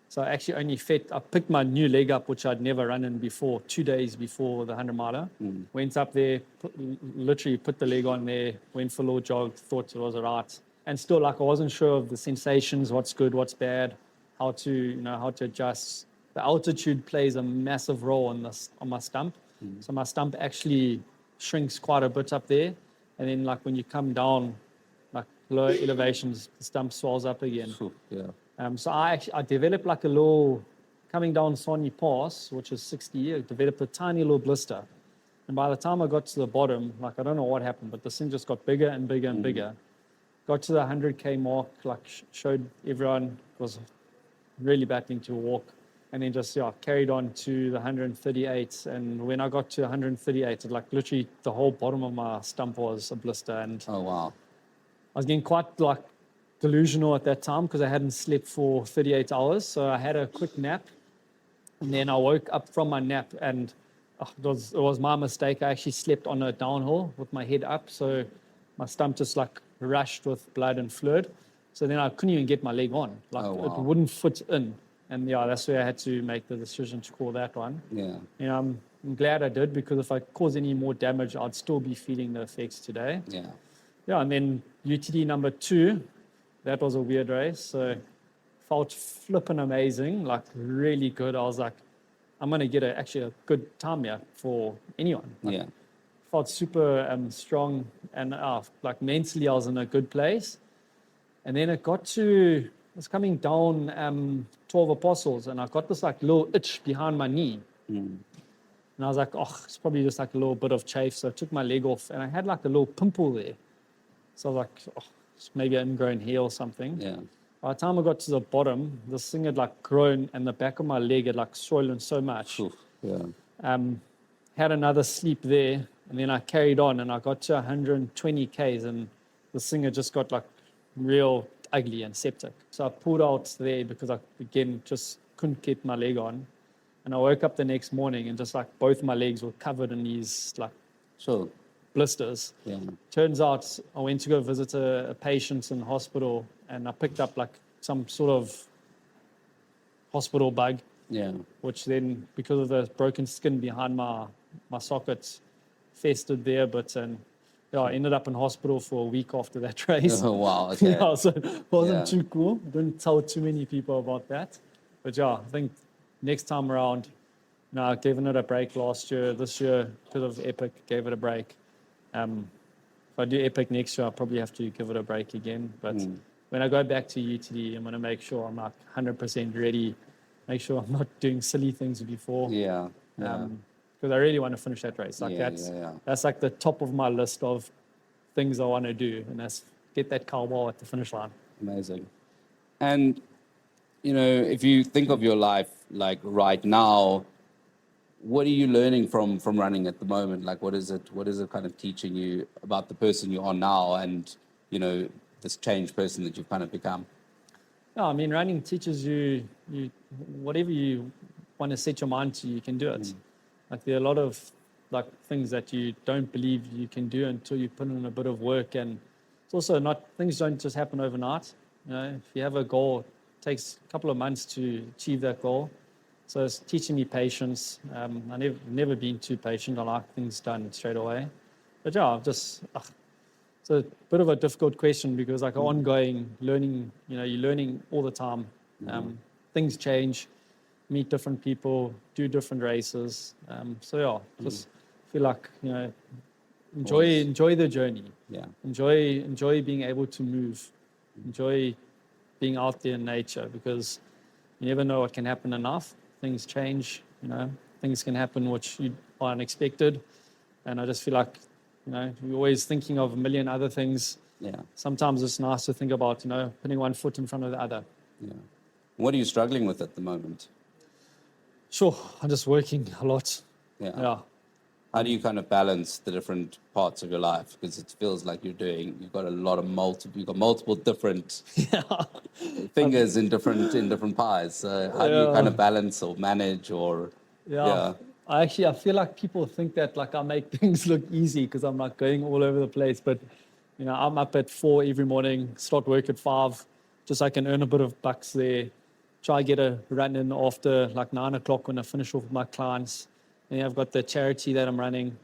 [SPEAKER 2] So I actually I picked my new leg up, which I'd never run in before, 2 days before the 100 miler. Went up there, literally put the leg on there, went for a little jog, thought it was all right. And still, I wasn't sure of the sensations, what's good, what's bad, how to adjust. The altitude plays a massive role on my stump. So my stump actually shrinks quite a bit up there. And then when you come down, lower elevations, the stump swells up again.
[SPEAKER 1] Yeah.
[SPEAKER 2] So I developed a little, coming down Sony Pass, which is 60, I developed a tiny little blister. And by the time I got to the bottom, I don't know what happened, but the thing just got bigger and bigger and bigger. Got to the 100K mark, showed everyone, was really battling to walk. And then just, carried on to the 138. And when I got to 138, literally the whole bottom of my stump was a blister. And
[SPEAKER 1] oh, wow.
[SPEAKER 2] I was getting quite delusional at that time because I hadn't slept for 38 hours. So I had a quick nap, and then I woke up from my nap, and it was my mistake. I actually slept on a downhill with my head up. So my stump just rushed with blood and fluid. So then I couldn't even get my leg on. It wouldn't fit in. And that's where I had to make the decision to call that one.
[SPEAKER 1] Yeah.
[SPEAKER 2] I'm glad I did, because if I caused any more damage, I'd still be feeling the effects today.
[SPEAKER 1] Yeah.
[SPEAKER 2] Yeah, and then UTD number 2, that was a weird race. So felt flipping amazing, really good. I was I'm going to get actually a good time here for anyone. Felt super strong, and mentally I was in a good place. And then it was coming down 12 Apostles, and I got this little itch behind my knee. And I was it's probably just a little bit of chafe. So I took my leg off, and I had a little pimple there. So I was it's maybe an ingrown hair or something.
[SPEAKER 1] Yeah.
[SPEAKER 2] By the time I got to the bottom, this thing had grown, and the back of my leg had swollen so much.
[SPEAKER 1] Yeah.
[SPEAKER 2] Had another sleep there, and then I carried on, and I got to 120 Ks, and this thing had just got real ugly and septic. So I pulled out there because I, again, just couldn't get my leg on. And I woke up the next morning, and just both my legs were covered in these blisters.
[SPEAKER 1] Yeah.
[SPEAKER 2] Turns out I went to go visit a patient in the hospital, and I picked up some sort of hospital bug.
[SPEAKER 1] Yeah.
[SPEAKER 2] Which then, because of the broken skin behind my sockets, festered there. But I ended up in hospital for a week after that race.
[SPEAKER 1] Oh, wow. Okay.
[SPEAKER 2] So it wasn't too cool. Didn't tell too many people about that. But I think next time around, I've given it a break last year. This year, because of Epic, gave it a break. If I do Epic next year, I'll probably have to give it a break again. But when I go back to UTD, I'm going to make sure I'm 100% ready. Make sure I'm not doing silly things before.
[SPEAKER 1] Yeah.
[SPEAKER 2] Because I really want to finish that race. That's the top of my list of things I want to do, and that's get that cowbell at the finish line.
[SPEAKER 1] Amazing. And if you think of your life right now, what are you learning from running at the moment? What is it kind of teaching you about the person you are now, and this changed person that you've kind of become?
[SPEAKER 2] No, running teaches you whatever you want to set your mind to, you can do it. There are a lot of like things that you don't believe you can do until you put in a bit of work. And it's also not, things don't just happen overnight. You know, if you have a goal, it takes a couple of months to achieve that goal. So it's teaching me patience. I've never been too patient. I like things done straight away. But yeah, it's a bit of a difficult question because like ongoing learning, you know, you're learning all the time. Things change, meet different people, do different races. So yeah, just feel like, you know, enjoy the journey.
[SPEAKER 1] Yeah.
[SPEAKER 2] Enjoy being able to move. Enjoy being out there in nature because you never know what can happen enough. Things change, you know, things can happen which you are unexpected. And I just feel like, you know, you're always thinking of a million other things.
[SPEAKER 1] Yeah.
[SPEAKER 2] Sometimes it's nice to think about, you know, putting one foot in front of the other.
[SPEAKER 1] Yeah. What are you struggling with at the moment?
[SPEAKER 2] Sure, I'm just working a lot.
[SPEAKER 1] Yeah. How do you kind of balance the different parts of your life? Because it feels like you've got a lot of multiple different fingers in different pies. So how do you kind of balance or manage or?
[SPEAKER 2] Yeah. I feel like people think that like I make things look easy because I'm like going all over the place. But, you know, I'm up at 4 every morning, start work at 5, just so I can earn a bit of bucks there. Try get a run in after like 9 o'clock when I finish off with my clients. And I've got the charity that I'm running.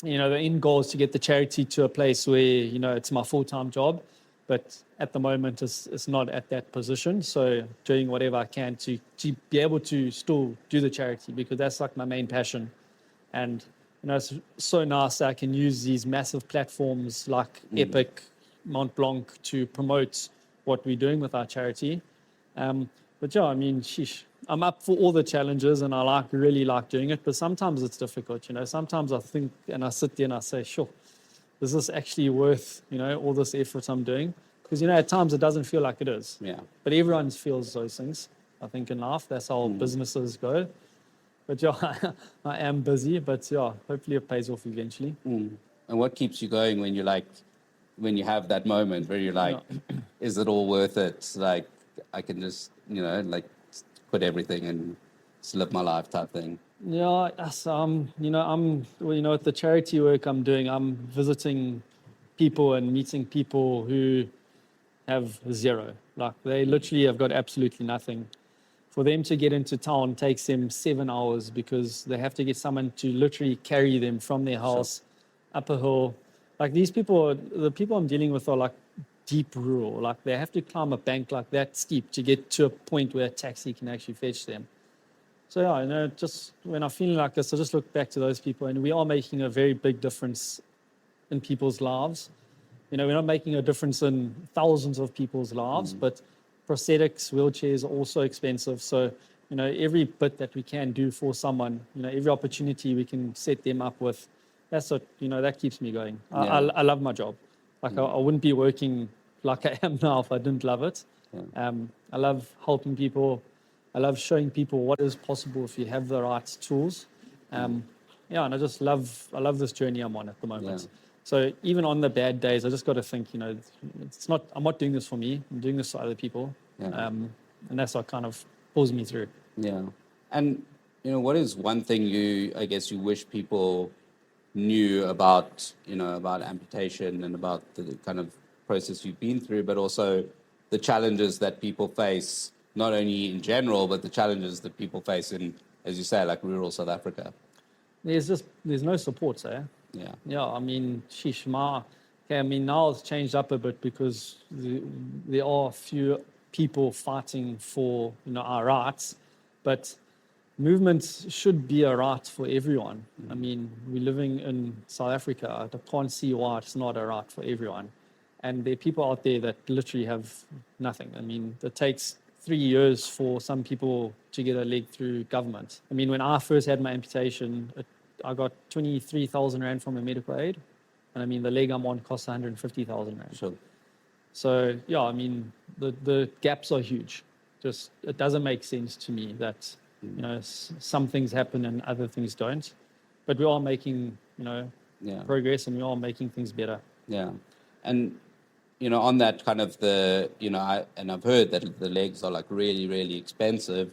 [SPEAKER 2] You know, the end goal is to get the charity to a place where, you know, it's my full-time job. But at the moment, it's not at that position. So doing whatever I can to be able to still do the charity because that's like my main passion. And, you know, it's so nice that I can use these massive platforms like Epic, Mont Blanc to promote what we're doing with our charity. But yeah, I mean, sheesh, I'm up for all the challenges and I really like doing it. But sometimes it's difficult, you know. Sometimes I think and I sit there and I say, sure, is this actually worth, you know, all this effort I'm doing? Because, you know, at times it doesn't feel like it is.
[SPEAKER 1] Yeah.
[SPEAKER 2] But everyone feels those things, I think, in life. That's how businesses go. But yeah, I am busy. But yeah, hopefully it pays off eventually.
[SPEAKER 1] And what keeps you going when you have that moment where you're like, is it all worth it? Like, I can just, you know, like quit everything and just live my life type thing.
[SPEAKER 2] Yeah, you know, with the charity work I'm doing, I'm visiting people and meeting people who have zero. Like they literally have got absolutely nothing. For them to get into town takes them 7 hours because they have to get someone to literally carry them from their house up a hill. Like the people I'm dealing with are like deep rural. Like they have to climb a bank like that steep to get to a point where a taxi can actually fetch them. So yeah, you know, just when I'm feeling like this, I just look back to those people, and we are making a very big difference in people's lives. You know, we're not making a difference in thousands of people's lives, but prosthetics, wheelchairs are also expensive. So, you know, every bit that we can do for someone, you know, every opportunity we can set them up with, that's what, you know, that keeps me going. I love my job. Like I wouldn't be working like I am now if I didn't love it. I love helping people. I love showing people what is possible if you have the right tools. And I just love this journey I'm on at the moment. So even on the bad days, I just got to think, you know, I'm not doing this for me. I'm doing this for other people. And that's what kind of pulls me through.
[SPEAKER 1] Yeah. And, you know, what is one thing you wish people knew about, you know, about amputation and about the kind of process you've been through, but also the challenges that people face, not only in general, but the challenges that people face in, as you say, like rural South Africa?
[SPEAKER 2] There's no support there. Yeah, I mean, now it's changed up a bit because there are a few people fighting for, you know, our rights, but movement should be a right for everyone. I mean, we're living in South Africa. I can't see why it's not a right for everyone. And there are people out there that literally have nothing. I mean, it takes 3 years for some people to get a leg through government. I mean, when I first had my amputation, I got 23,000 Rand from a medical aid. And I mean, the leg I'm on costs 150,000 Rand.
[SPEAKER 1] Sure.
[SPEAKER 2] So, yeah, I mean, the gaps are huge. Just, it doesn't make sense to me that, you know, some things happen and other things don't. But we are making, you know, progress, and we are making things better.
[SPEAKER 1] Yeah. And, you know, on that kind of I've heard that the legs are like really, really expensive.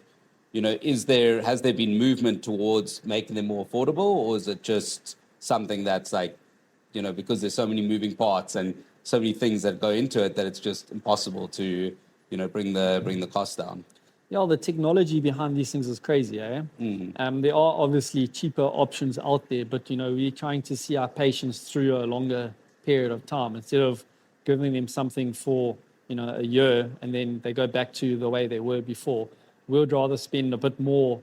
[SPEAKER 1] has there been movement towards making them more affordable, or is it just something that's like, because there's so many moving parts and so many things that go into it that it's just impossible to, bring the cost down?
[SPEAKER 2] Yeah, the technology behind these things is crazy, eh? There are obviously cheaper options out there, but we're trying to see our patients through a longer period of time instead of giving them something for a year and then they go back to the way they were before. We'd rather spend a bit more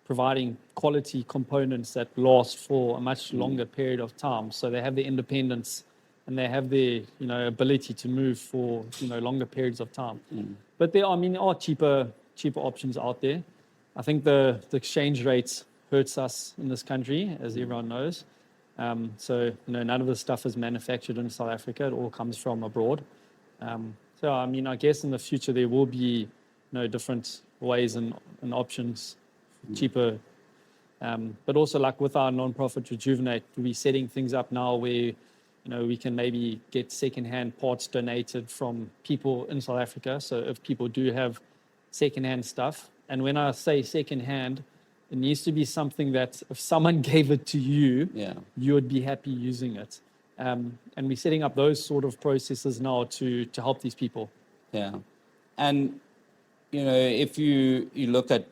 [SPEAKER 2] providing quality components that last for a much longer period of time, so they have the independence and they have the ability to move for longer periods of time. But there are cheaper options out there. I think the exchange rates hurts us in this country, as everyone knows. So none of this stuff is manufactured in South Africa. It all comes from abroad. So I guess in the future there will be different ways and options, cheaper. But also, like with our non-profit Rejuvenate, we're setting things up now where we can maybe get second-hand parts donated from people in South Africa. So if people do have second-hand stuff, and when I say second-hand, it needs to be something that if someone gave it to you, you would be happy using it. And we're setting up those sort of processes now to help these people.
[SPEAKER 1] Yeah. And, if you look at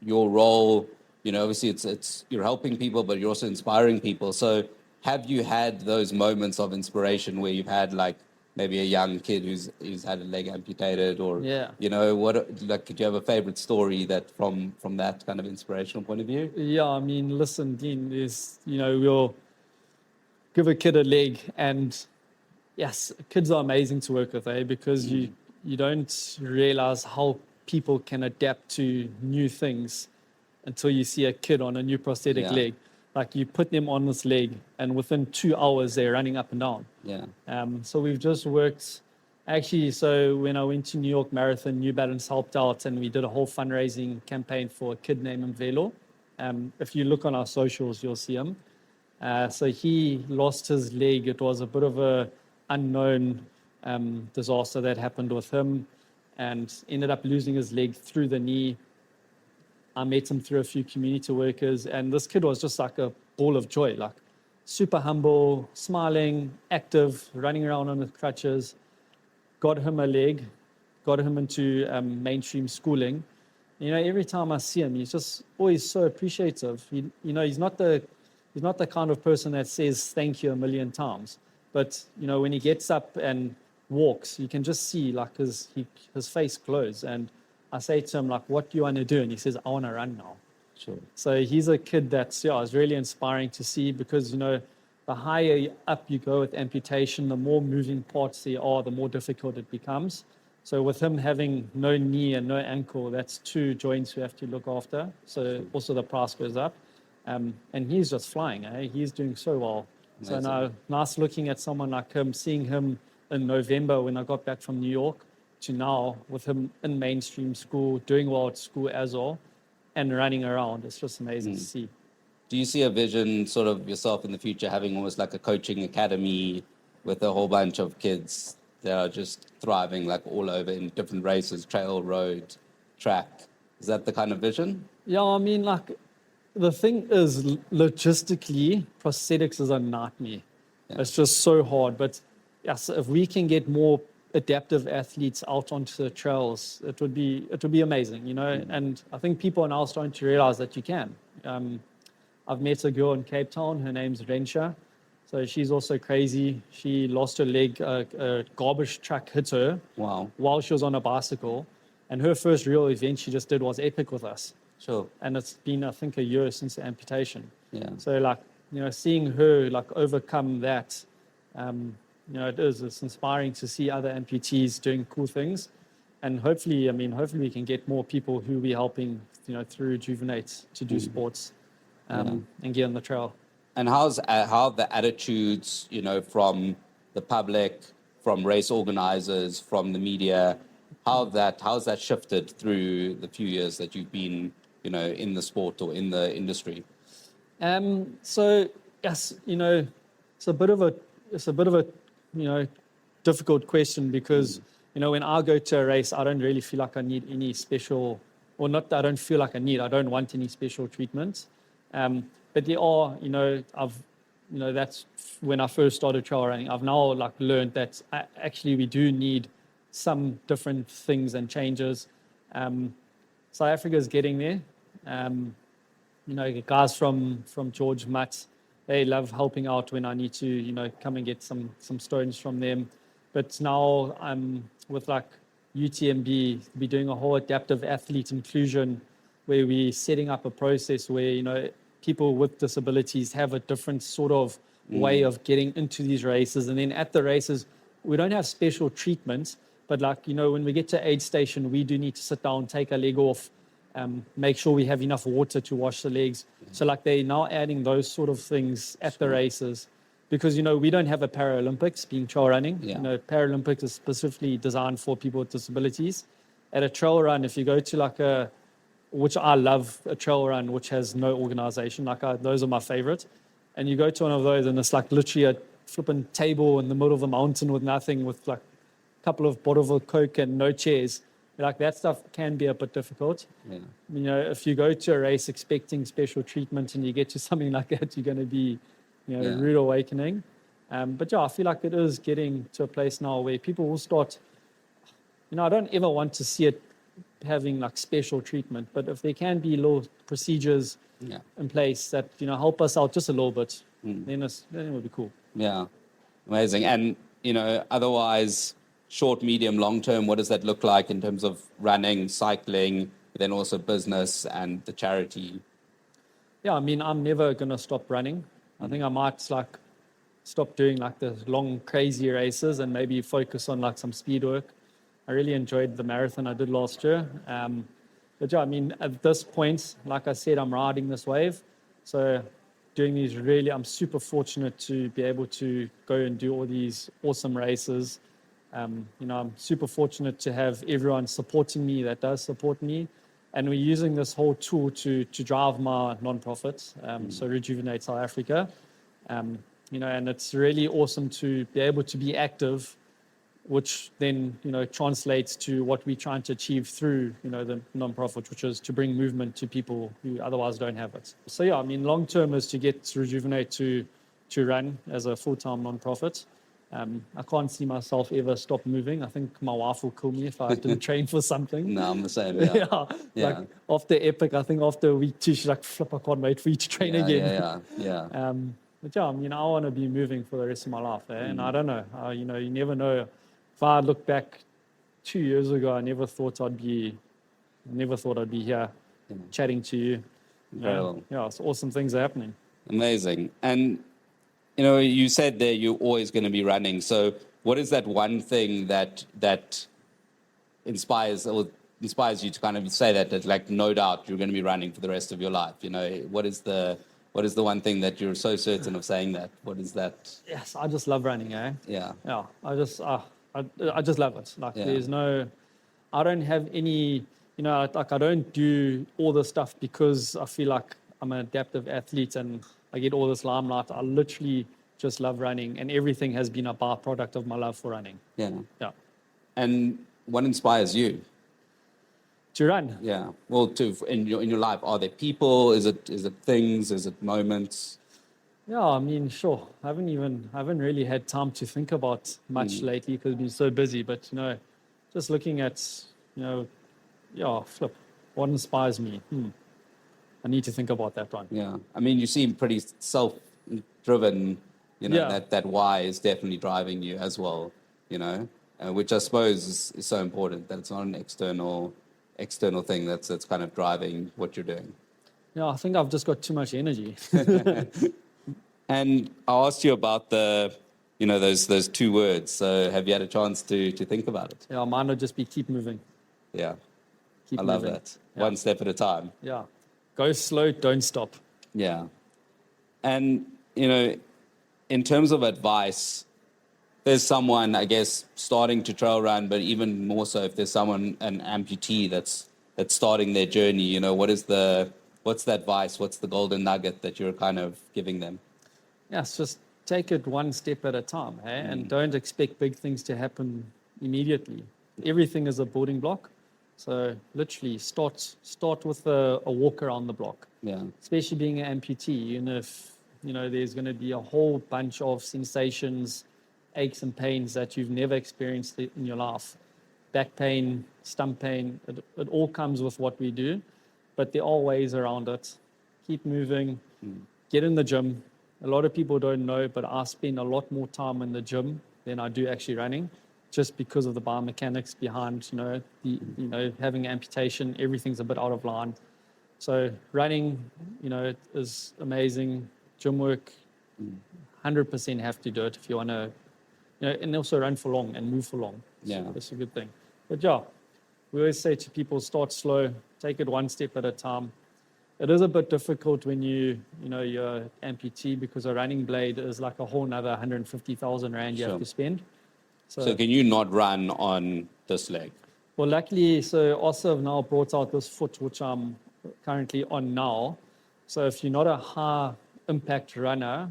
[SPEAKER 1] your role, obviously it's you're helping people, but you're also inspiring people. So have you had those moments of inspiration where you've had like maybe a young kid who's had a leg amputated, or could you have a favorite story that from that kind of inspirational point of view?
[SPEAKER 2] Yeah, listen, Dean, we'll give a kid a leg, and yes, kids are amazing to work with, because you don't realize how people can adapt to new things until you see a kid on a new prosthetic leg. Like you put them on this leg and within 2 hours they're running up and down.
[SPEAKER 1] Yeah.
[SPEAKER 2] So we've just worked, actually, so when I went to New York Marathon, New Balance helped out and we did a whole fundraising campaign for a kid named Mvelo. If you look on our socials, you'll see him. So he lost his leg. It was a bit of a unknown disaster that happened with him, and ended up losing his leg through the knee. I met him through a few community workers, and this kid was just like a ball of joy, like super humble, smiling, active, running around on his crutches. Got him a leg, got him into mainstream schooling. Every time I see him, he's just always so appreciative. He's not the kind of person that says thank you a million times, but when he gets up and walks, you can just see like his face glows. And I say to him, like, what do you want to do? And he says, I want to run now.
[SPEAKER 1] Sure.
[SPEAKER 2] So he's a kid that's is really inspiring to see, because the higher up you go with amputation, the more moving parts there are, the more difficult it becomes. So with him having no knee and no ankle, that's 2 joints we have to look after. So also the price goes up. And he's just flying. He's doing so well. Amazing. So now, nice looking at someone like him, seeing him in November when I got back from New York, to now with him in mainstream school, doing well at school as well, and running around. It's just amazing to see.
[SPEAKER 1] Do you see a vision sort of yourself in the future having almost like a coaching academy with a whole bunch of kids that are just thriving like all over in different races, trail, road, track? Is that the kind of vision?
[SPEAKER 2] Yeah, the thing is, logistically, prosthetics is a nightmare. Yeah. It's just so hard. But yes, if we can get more adaptive athletes out onto the trails, it would be amazing, And I think people are now starting to realize that you can. I've met a girl in Cape Town. Her name's Rensha. So she's also crazy. She lost her leg. A garbage truck hit her.
[SPEAKER 1] Wow.
[SPEAKER 2] While she was on a bicycle. And her first real event she just did was epic with us.
[SPEAKER 1] Sure. And
[SPEAKER 2] it's been, I think, a year since the amputation.
[SPEAKER 1] Yeah.
[SPEAKER 2] So, seeing her, overcome that, it's inspiring to see other amputees doing cool things. And hopefully we can get more people who we're helping, through Rejuvenate to do sports and get on the trail.
[SPEAKER 1] And how have the attitudes, from the public, from race organizers, from the media, how's that shifted through the few years that you've been, in the sport or in the industry?
[SPEAKER 2] So yes, it's a bit of a difficult question, because when I go to a race, I don't really feel like I need any special or not that I don't feel like I need. I don't want any special treatment. But there are, that's when I first started trail running. I've now like learned that actually we do need some different things and changes. South Africa is getting there. Guys from George Mutt, they love helping out when I need to, come and get some stones from them. But now I'm with like UTMB, be doing a whole adaptive athlete inclusion where we're setting up a process where, people with disabilities have a different sort of way of getting into these races. And then at the races, we don't have special treatment, but like, when we get to aid station, we do need to sit down, take a leg off, make sure we have enough water to wash the legs. So like they're now adding those sort of things at the races because, we don't have a Paralympics being trail running. Paralympics is specifically designed for people with disabilities. At a trail run, if you go to which I love, a trail run which has no organization, those are my favorite. And you go to one of those and it's like literally a flipping table in the middle of the mountain with nothing, with like a couple of bottles of Coke and no chairs. Like that stuff can be a bit difficult. If you go to a race expecting special treatment and you get to something like that, you're going to be, rude awakening. But I feel like it is getting to a place now where people will start, I don't ever want to see it having like special treatment, but if there can be little procedures in place that, help us out just a little bit, then it would be cool.
[SPEAKER 1] Yeah, amazing. And, otherwise, short, medium, long term, what does that look like in terms of running, cycling, but then also business and the charity?
[SPEAKER 2] Yeah, I'm never going to stop running. I think I might stop doing like the long, crazy races and maybe focus on like some speed work. I really enjoyed the marathon I did last year. But at this point, like I said, I'm riding this wave. So doing these I'm super fortunate to be able to go and do all these awesome races. I'm super fortunate to have everyone supporting me that does support me. And we're using this whole tool to drive my non-profit, so Rejuvenate South Africa. And it's really awesome to be able to be active, which then, translates to what we're trying to achieve through, the non-profit, which is to bring movement to people who otherwise don't have it. So long term is to get Rejuvenate to run as a full-time non-profit. I can't see myself ever stop moving. I think my wife will kill me if I didn't train for something.
[SPEAKER 1] No, I'm the same. Yeah.
[SPEAKER 2] Like after Epic, I think after a week two, she's like, flip, I can't wait for you to train again. But I want to be moving for the rest of my life. And I don't know, you never know. If I look back 2 years ago, I never thought I'd be here chatting to you. It's awesome things are happening.
[SPEAKER 1] Amazing. And you said that you're always going to be running. So what is that one thing that inspires you to kind of say that like no doubt you're going to be running for the rest of your life? What is the one thing that you're so certain of saying that? What is that?
[SPEAKER 2] Yes, I just love running,
[SPEAKER 1] Yeah.
[SPEAKER 2] I just love it. Like I don't have any, I don't do all the stuff because I feel like I'm an adaptive athlete and I get all this limelight. I literally just love running, and everything has been a byproduct of my love for running.
[SPEAKER 1] Yeah. And what inspires you
[SPEAKER 2] to run?
[SPEAKER 1] Yeah. Well, in your life, are there people? Is it things? Is it moments?
[SPEAKER 2] Yeah, sure. I haven't really had time to think about much lately because I've been so busy. But just looking at flip, what inspires me? I need to think about that one.
[SPEAKER 1] Yeah. You seem pretty self-driven, that why is definitely driving you as well, which I suppose is so important, that it's not an external thing that's kind of driving what you're doing.
[SPEAKER 2] Yeah, I think I've just got too much energy.
[SPEAKER 1] And I asked you about those two words. So have you had a chance to think about it?
[SPEAKER 2] Yeah, mine would just be keep moving.
[SPEAKER 1] Yeah.
[SPEAKER 2] Keep
[SPEAKER 1] I love
[SPEAKER 2] moving.
[SPEAKER 1] that. Yeah. One step at a time.
[SPEAKER 2] Yeah. Go slow, don't stop.
[SPEAKER 1] Yeah. And, in terms of advice, there's someone, I guess, starting to trail run, but even more so if there's someone, an amputee that's starting their journey, what's the advice? What's the golden nugget that you're kind of giving them?
[SPEAKER 2] Yeah, it's just take it one step at a time, and don't expect big things to happen immediately. Everything is a building block. So literally start with a walk around the block.
[SPEAKER 1] Yeah.
[SPEAKER 2] Especially being an amputee, if there's going to be a whole bunch of sensations, aches and pains that you've never experienced in your life. Back pain, stump pain, it all comes with what we do, but there are ways around it. Keep moving, get in the gym. A lot of people don't know, but I spend a lot more time in the gym than I do actually running, just because of the biomechanics behind, having amputation, everything's a bit out of line. So running, is amazing. Gym work, 100% have to do it if you want to, and also run for long and move for long.
[SPEAKER 1] Yeah.
[SPEAKER 2] So that's a good thing. But yeah, we always say to people, start slow, take it one step at a time. It is a bit difficult when you're amputee, because a running blade is like a whole nother 150,000 Rand you have to spend.
[SPEAKER 1] So can you not run on this leg?
[SPEAKER 2] Well, luckily, so also have now brought out this foot, which I'm currently on now. So if you're not a high impact runner,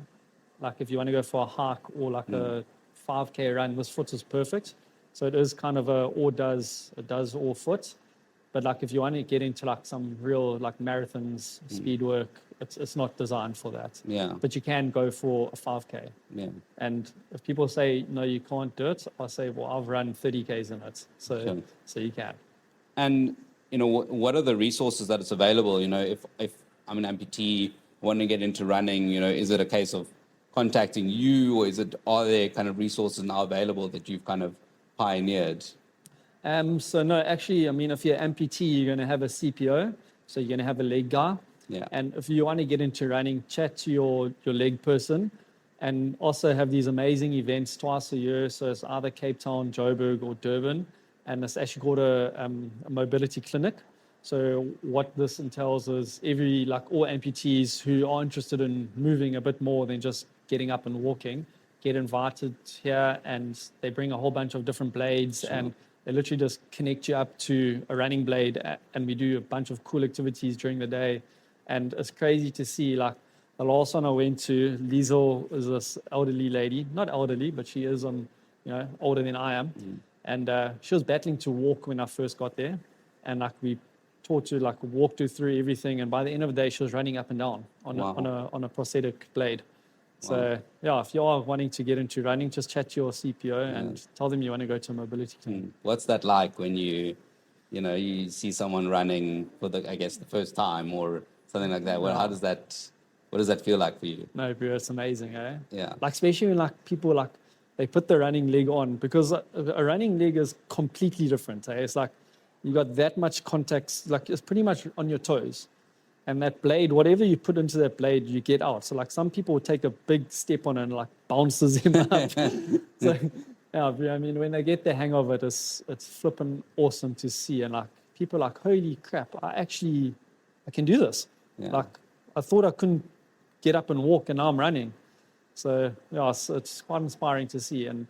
[SPEAKER 2] like if you want to go for a hike or like a 5K run, this foot is perfect. So it is kind of it does all foot. But like if you want to get into like some real like marathons, speed work, it's not designed for that.
[SPEAKER 1] Yeah.
[SPEAKER 2] But you can go for a 5K.
[SPEAKER 1] Yeah.
[SPEAKER 2] And if people say, no, you can't do it, I say, well, I've run 30Ks in it. So you can.
[SPEAKER 1] And, what are the resources that it's available? If I'm an amputee, want to get into running, is it a case of contacting you, or are there kind of resources now available that you've kind of pioneered?
[SPEAKER 2] So no, actually, if you're an amputee, you're going to have a CPO. So you're going to have a leg guy.
[SPEAKER 1] Yeah.
[SPEAKER 2] And if you want to get into running, chat to your leg person, and also have these amazing events twice a year. So it's either Cape Town, Joburg, or Durban. And it's actually called a mobility clinic. So what this entails is all amputees who are interested in moving a bit more than just getting up and walking, get invited here, and they bring a whole bunch of different blades, and they literally just connect you up to a running blade, and we do a bunch of cool activities during the day. And it's crazy to see, like the last one I went to, Liesel is this elderly lady, not elderly, but she is older than I am. And she was battling to walk when I first got there. And like we taught her, walked her through everything. And by the end of the day, she was running up and down on a prosthetic blade. So if you are wanting to get into running, just chat to your CPO and tell them you want to go to a mobility clinic.
[SPEAKER 1] What's that like when you see someone running for the first time or something like that? Well, what does that feel like for you?
[SPEAKER 2] No, bro, it's amazing, eh?
[SPEAKER 1] Yeah.
[SPEAKER 2] Like especially when people they put the running leg on, because a running leg is completely different. Eh? It's like you got that much contact, like it's pretty much on your toes. And that blade, whatever you put into that blade, you get out. So like some people would take a big step on it and like bounces him up. So when they get the hang of it, it's flipping awesome to see. And like people are like, holy crap, I can do this.
[SPEAKER 1] Yeah.
[SPEAKER 2] Like I thought I couldn't get up and walk, and now I'm running. So it's quite inspiring to see. And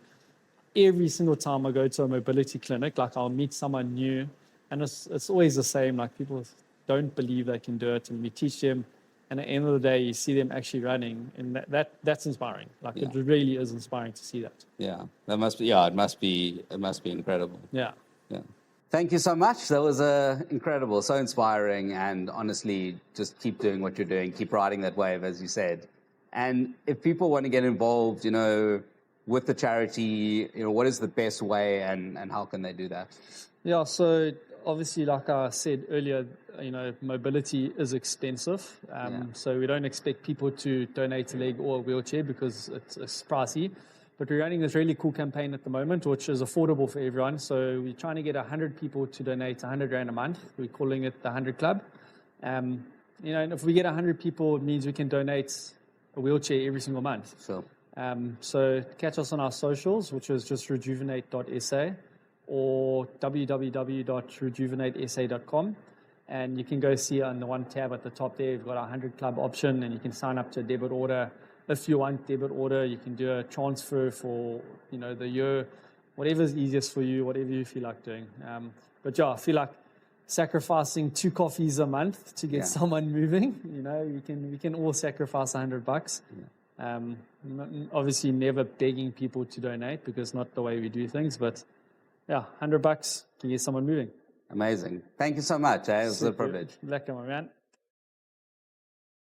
[SPEAKER 2] every single time I go to a mobility clinic, like I'll meet someone new, and it's always the same. Like people don't believe they can do it, and we teach them, and at the end of the day you see them actually running, and that's inspiring. Like it really is inspiring to see that.
[SPEAKER 1] It must be incredible.
[SPEAKER 2] Yeah
[SPEAKER 1] Thank you so much. That was incredible, so inspiring, and honestly, just keep doing what you're doing, keep riding that wave, as you said. And if people want to get involved, with the charity, what is the best way, and how can they do that? So
[SPEAKER 2] obviously, like I said earlier, mobility is expensive. So we don't expect people to donate a leg or a wheelchair because it's pricey. But we're running this really cool campaign at the moment, which is affordable for everyone. So we're trying to get 100 people to donate 100 Rand a month. We're calling it the 100 Club. And if we get 100 people, it means we can donate a wheelchair every single month.
[SPEAKER 1] Sure.
[SPEAKER 2] So catch us on our socials, which is just rejuvenate.sa or www.rejuvenatesa.com. And you can go see on the one tab at the top there, we've got our 100 Club option, and you can sign up to a debit order. If you want debit order, you can do a transfer for, the year, whatever's easiest for you, whatever you feel like doing. But I feel like sacrificing 2 coffees a month to get someone moving, we can all sacrifice $100. Obviously never begging people to donate, because not the way we do things, but $100 to get someone moving.
[SPEAKER 1] Amazing. Thank you so much. It was a
[SPEAKER 2] Super.
[SPEAKER 1] privilege.
[SPEAKER 2] Lekker, my man.